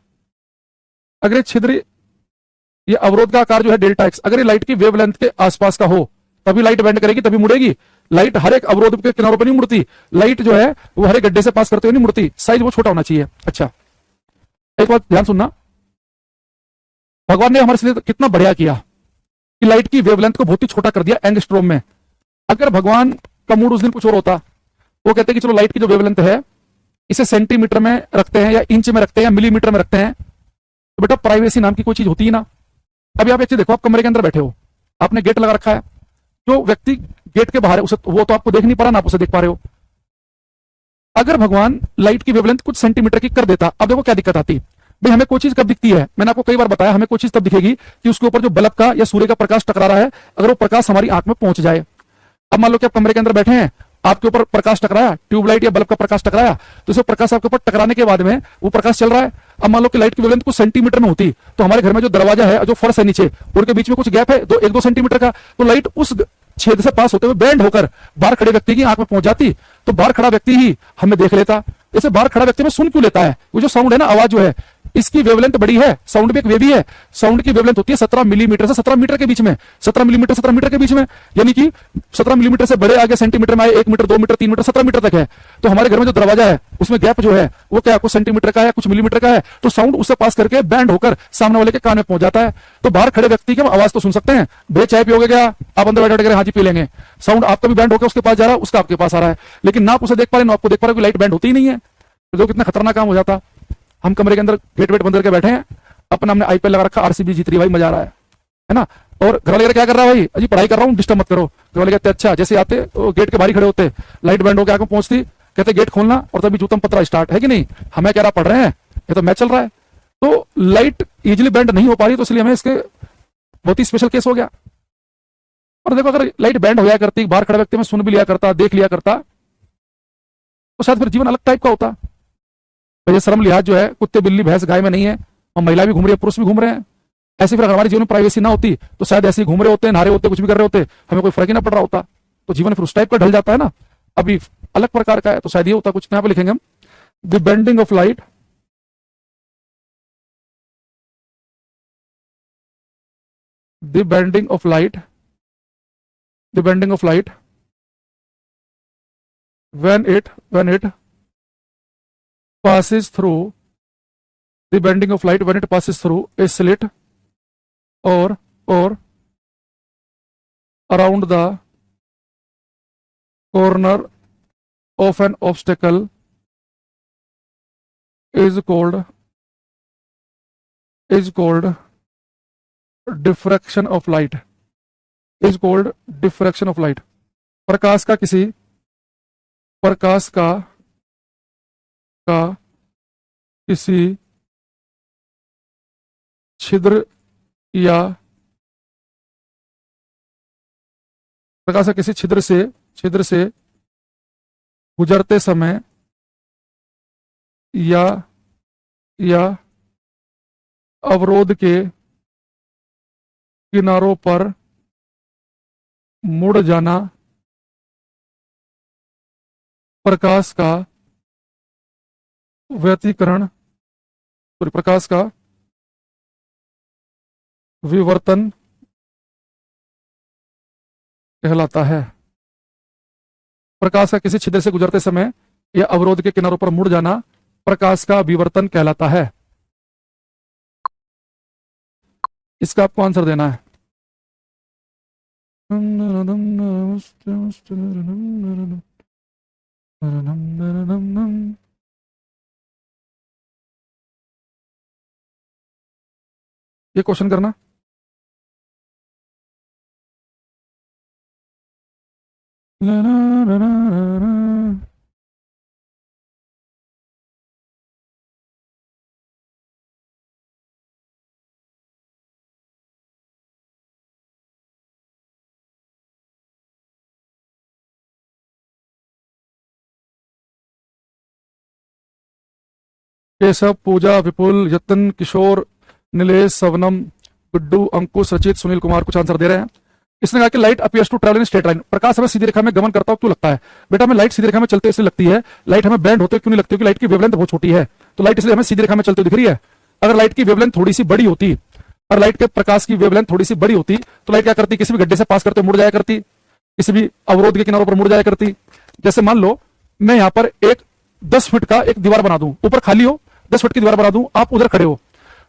अगर ये छिद्र ये अवरोध का आकार जो है डेल्टा एक्स, अगर ये लाइट की वेवलेंथ के आसपास का हो तभी लाइट बेंड करेगी, तभी मुड़ेगी। लाइट हर एक अवरोध के किनारों पर नहीं मुड़ती, लाइट जो है वो हर एक गड्ढे से पास करते हुए नहीं मुड़ती, साइज वो छोटा होना चाहिए। अच्छा, एक बात ध्यान सुनना, भगवान ने हमारे लिए कितना बढ़िया किया कि लाइट की वेवलेंथ को बहुत ही छोटा कर दिया एंगस्ट्रोम में। अगर भगवान का मूड उस दिन कुछ और होता, वो कहते कि चलो लाइट की जो वेवलेंथ है इसे सेंटीमीटर में रखते हैं या इंच में रखते हैं या मिलीमीटर में रखते हैं, तो बेटा प्राइवेसी नाम की कोई चीज होती है ना। अभी आप एक चीज देखो, आप कमरे के अंदर बैठे हो, आपने गेट लगा रखा है, जो व्यक्ति गेट के बाहर है उसे वो तो आपको देख नहीं पा रहा ना, आप उसे देख पा रहे हो। अगर भगवान लाइट की वेवलेंथ कुछ सेंटीमीटर की कर देता, अब देखो क्या दिक्कत आती। भाई हमें कोई चीज कब दिखती है, मैंने आपको कई बार बताया, हमें कोई चीज तब दिखेगी कि उसके ऊपर जो बल्ब का या सूर्य का प्रकाश टकरा रहा है, अगर वो प्रकाश हमारी आंख में पहुंच जाए। अब मान लो कि आप कमरे के अंदर बैठे हैं आपके ऊपर प्रकाश टकराया, ट्यूबलाइट या बल्ब का प्रकाश टकराया, तो इसे प्रकाश आपके ऊपर टकराने के बाद में वो प्रकाश चल रहा है। अब मान लो कि लाइट की वेवलेंथ कुछ सेंटीमीटर में होती, तो हमारे घर में जो दरवाजा है, जो फर्श है नीचे, उनके बीच में कुछ गैप है, एक दो सेंटीमीटर का, तो लाइट उस छेद से पास होते हुए बैंड होकर बाहर खड़े व्यक्ति की आंख में पहुंच जाती, तो बाहर खड़ा व्यक्ति ही हमें देख लेता। जैसे बाहर खड़ा व्यक्ति में सुन क्यों लेता है? वो जो साउंड है ना, आवाज जो है, इसकी वेवलेंथ बड़ी है, साउंड भी एक वेवी है। साउंड की वेवलेंथ होती है 17 मिलीमीटर से 17 मीटर के बीच में, 17 मिलीमीटर 17 मीटर के बीच में, यानी कि 17 मिलीमीटर से बड़े आगे सेंटीमीटर में आए 1 मीटर 2 मीटर 3 मीटर 17 मीटर तक है। तो हमारे घर में जो दरवाजा है उसमें गैप जो है वो क्या कुछ सेंटीमीटर का है, कुछ मिलीमीटर का है, तो साउंड उससे पास करके बैंड होकर सामने वाले के कान में पहुंच जाता है। तो बाहर खड़े व्यक्ति की हम आवाज तो सुन सकते हैं, भैया चाय पियोगे क्या? आप अंदर बैठे बैठे हाँ जी पी लेंगे, साउंड आपका भी बैंड होकर उसके पास जा रहा है, उसका आपके पास आ रहा है, लेकिन ना आप उसे देख पा रहे ना आपको देख पा रहे, लाइट बैंड होती ही नहीं है। तो जो कितना खतरनाक काम हो जाता। हम कमरे के अंदर गेट वेट बंद करके बैठे हैं, अपना हमने आईपीएल लगा रखा, आरसीबी जीत रही, भाई मजा आ रहा है ना, और घर वाले क्या कर रहा है, भाई अजी पढ़ाई कर रहा हूँ डिस्टर्ब मत करो। घर वाले कहते अच्छा, जैसे आते तो गेट के बाहर खड़े होते, लाइट बैंड होकर आगे पहुंचती, कहते गेट खोलना, और तभी जूतम पत्रा स्टार्ट है कि नहीं, हमें कह रहा पढ़ रहे हैं, ये तो मैच चल रहा है। तो लाइट इजिली बैंड नहीं हो पा रही, तो इसलिए हमें इसके बहुत ही स्पेशल केस हो गया। और देखो अगर लाइट बैंड हो जाया करती, बाहर खड़े व्यक्ति में सुन भी लिया करता, देख लिया करता, तो शायद फिर जीवन अलग टाइप का होता। ये शर्म लिहाज जो है कुत्ते बिल्ली भैंस गाय में नहीं है, और महिला भी घूम रही है, पुरुष भी घूम रहे हैं। ऐसे फिर अगर हमारे जीवन में प्राइवेसी ना होती तो शायद ऐसे ही घूम रहे होते, नहा रहे होते, कुछ भी कर रहे होते, हमें कोई फर्क ही ना पड़ रहा होता। तो जीवन फिर उस टाइप का ढल जाता है ना, अभी अलग प्रकार का है, तो शायद ये होता कुछ। यहाँ पे लिखेंगे हम the bending of light, the bending of light, the bending of light when it passes through, the bending of light when it passes through a slit or around the corner of an obstacle is called diffraction of light, is called diffraction of light। प्रकाश का किसी छिद्र या प्रकाश का किसी छिद्र से गुजरते समय या अवरोध के किनारों पर मुड़ जाना प्रकाश का व्यतिकरण, प्रकाश का विवर्तन कहलाता है। प्रकाश का किसी छिद्र से गुजरते समय या अवरोध के किनारों पर मुड़ जाना प्रकाश का विवर्तन कहलाता है। इसका आपको आंसर देना है। ये क्वेश्चन करना। केशव, पूजा, विपुल, यतन, किशोर, नीलेश, सवनम, गुड्डू, अंकुश, रचित, सुनील कुमार कुछ आंसर दे रहे हैं। इसने कहा कि light appears to travel in straight line, प्रकाश हमें सीधी रेखा में गमन करता हो क्यों लगता है? बेटा हमें लाइट सीधी रेखा में चलते इसलिए लगती है, लाइट हमें बैंड होते क्यों नहीं लगती? क्योंकि लाइट की वेवलेंथ बहुत छोटी है, तो लाइट इसलिए हमें सीधी रेखा में चलते दिख रही है। अगर लाइट की वेवलेंथ थोड़ी सी बड़ी होती, और लाइट के प्रकाश की वेवलेंथ थोड़ी सी बड़ी होती, तो लाइट क्या करती? किसी भी गड्ढे से पास करते मुड़ जाया करती, किसी भी अवरोध के किनारों पर मुड़ जाया करती। जैसे मान लो मैं यहाँ पर एक 10 फीट का एक दीवार बना दूं, ऊपर खाली हो, 10 फीट की दीवार बना दूं, आप उधर खड़े हो,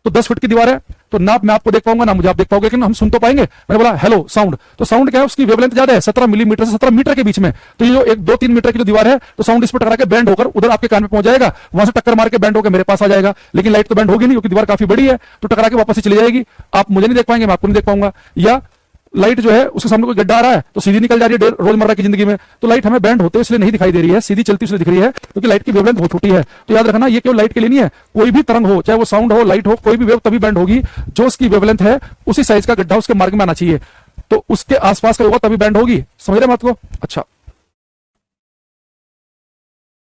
तो 10 फीट की दीवार है, तो ना मैं आपको देख पाऊंगा ना मुझे आप देख पाओगे, लेकिन हम सुन तो पाएंगे। मैंने बोला हेलो साउंड, तो साउंड क्या है? उसकी वेवलेंथ ज्यादा है, 17 मिलीमीटर से 17 मीटर के बीच में, तो ये जो 1-2-3 मीटर की जो दीवार है, तो साउंड इस पर टकरा के बैंड होकर उधर आपके कान में पहुंच जाएगा, वहां से टक्कर मार के बैंड होकर मेरे पास आ जाएगा। लेकिन लाइट तो बैंड होगी नहीं, क्योंकि दीवार काफी बड़ी है, तो टकरा के वापस ही चली जाएगी, आप मुझे नहीं देख पाएंगे, मैं आपको नहीं देख पाऊंगा। या लाइट जो है उसके सामने कोई गड्ढा आ रहा है तो सीधी निकल जा रही है रोजमर्रा की जिंदगी में, तो लाइट हमें बैंड होते इसलिए नहीं दिखाई दे रही है, सीधी चलती इसलिए दिख रही है क्योंकि लाइट की वेवलेंथ बहुत छोटी है। तो याद रखना ये केवल लाइट के लिए नहीं है, कोई भी तरंग हो, चाहे वो साउंड हो, लाइट हो, कोई भी वेव तभी बैंड होगी जो उसकी वेवलेंथ है उसी साइज का गड्ढा उसके मार्ग में आना चाहिए, तो उसके आसपास का होगा तभी बैंड होगी। समझ रहे बात को? अच्छा।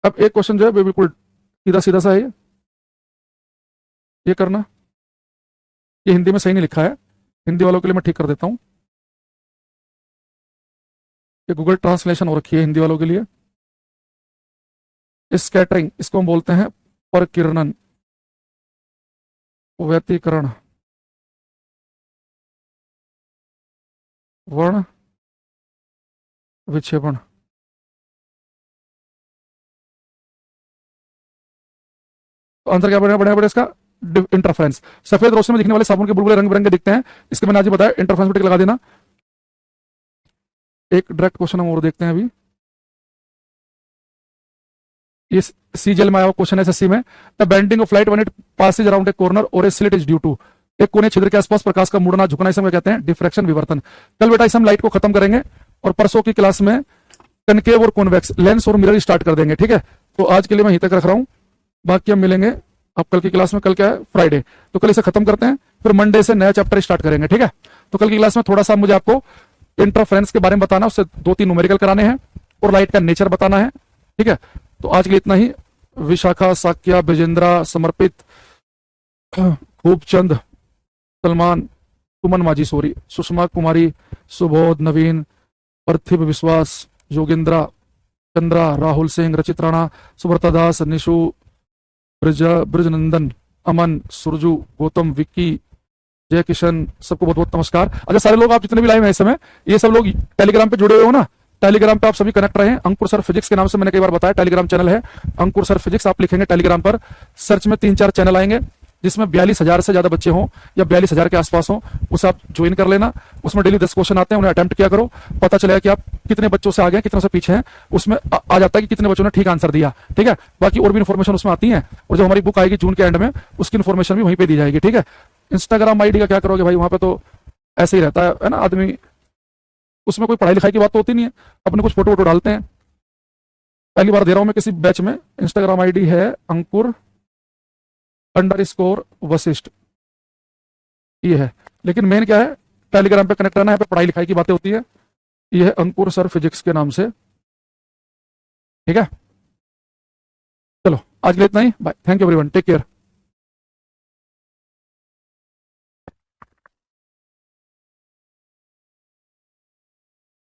अब एक क्वेश्चन जो है वो बिल्कुल सीधा सीधा सा है ये करना। ये हिंदी में सही नहीं लिखा है, हिंदी वालों के लिए मैं ठीक कर देता हूं। ये गूगल ट्रांसलेशन हो रखी है हिंदी वालों के लिए। स्कैटरिंग इसको हम बोलते हैं परकीर्णन, व्यतिकरण, वर्ण विक्षेपण। तो आंसर क्या बढ़िया इसका? इंटरफ्रेंस। सफेद रोशनी में दिखने वाले साबुन के बुलबुले रंग बिरंगे दिखते हैं, इसके मैंने आज ही बताया, इंटरफ्रेंस पे टिक लगा देना। एक डायरेक्ट क्वेश्चन हम और देखते हैं अभी। ये सीजीएल में आया क्वेश्चन है एसएससी में। The bending of light when it Passage around a corner और ए स्लिट इज ड्यू टू। एक कोने छिद्र के आसपास प्रकाश का मुड़ना झुकना, इसे कहते हैं डिफ्रैक्शन, विवर्तन। कल बेटा इसे हम लाइट को खत्म करेंगे और परसों की क्लास में कनकेव और कॉन्वेक्स, लेंस और मिरर स्टार्ट कर देंगे, ठीक है। तो आज के लिए मैं यहीं तक रख रहा हूं, बाकी हम मिलेंगे अब कल की क्लास में। कल क्या है? फ्राइडे। तो कल इसे खत्म करते हैं, फिर मंडे से नया चैप्टर स्टार्ट करेंगे, ठीक है। तो कल की क्लास में थोड़ा सा मुझे आपको इंटरफ्रेंस के बारे में बताना, उससे 2-3 न्यूमेरिकल कराने हैं और लाइट का नेचर बताना है, ठीक है। तो आज के लिए इतना ही। विशाखा, साक्या, बिजेंद्रा, समर्पित, खूबचंद, सलमान, सुमन माझी, सोरी, सुषमा कुमारी, सुबोध, नवीन, पार्थिव विश्वास, योगेंद्रा, चंद्रा, राहुल सिंह, रचित राणा, सुब्रता दास, निशु, ब्रजनंदन, अमन, सुरजू, गौतम, विक्की, जय किशन, सबको बहुत बहुत नमस्कार। अच्छा सारे लोग आप जितने भी लाइव हैं इस समय, ये सब लोग टेलीग्राम पे जुड़े हुए हो ना? टेलीग्राम पे आप सभी कनेक्ट रहे। अंकुर सर फिजिक्स के नाम से मैंने कई बार बताया, टेलीग्राम चैनल है अंकुर सर फिजिक्स। आप लिखेंगे टेलीग्राम पर, सर्च में 3-4 चैनल आएंगे जिसमें 42,000 से ज्यादा बच्चे हों या 42,000 के आसपास हों, उसे आप ज्वाइन कर लेना। उसमें डेली 10 क्वेश्चन आते हैं, उन्हें अटेम्प्ट किया करो, पता चलेगा कि आप कितने बच्चों से आगे हैं, कितनों से पीछे हैं। उसमें आ जाता है कि कितने बच्चों ने ठीक आंसर दिया, ठीक है। बाकी और भी इन्फॉर्मेशन उसमें आती है, और जब हमारी बुक आएगी जून के एंड में, उसकी इन्फॉर्मेशन भी वहीं पे दी जाएगी, ठीक है। इंस्टाग्राम आईडी का क्या करोगे भाई? वहां पे तो ऐसे ही रहता है ना आदमी, उसमें कोई पढ़ाई लिखाई की बात तो होती नहीं है, अपने कुछ फोटो वोटो डालते हैं। पहली बार दे रहा हूं मैं किसी बैच में। इंस्टाग्राम आईडी है अंकुर_वशिष्ठ, ये है। लेकिन मेन क्या है, टेलीग्राम पे कनेक्ट रहना है, पे पढ़ाई लिखाई की बातें होती है। ये है अंकुर सर फिजिक्स के नाम से, ठीक है। चलो आज के लिए इतना ही, bye, thank you everyone, take care.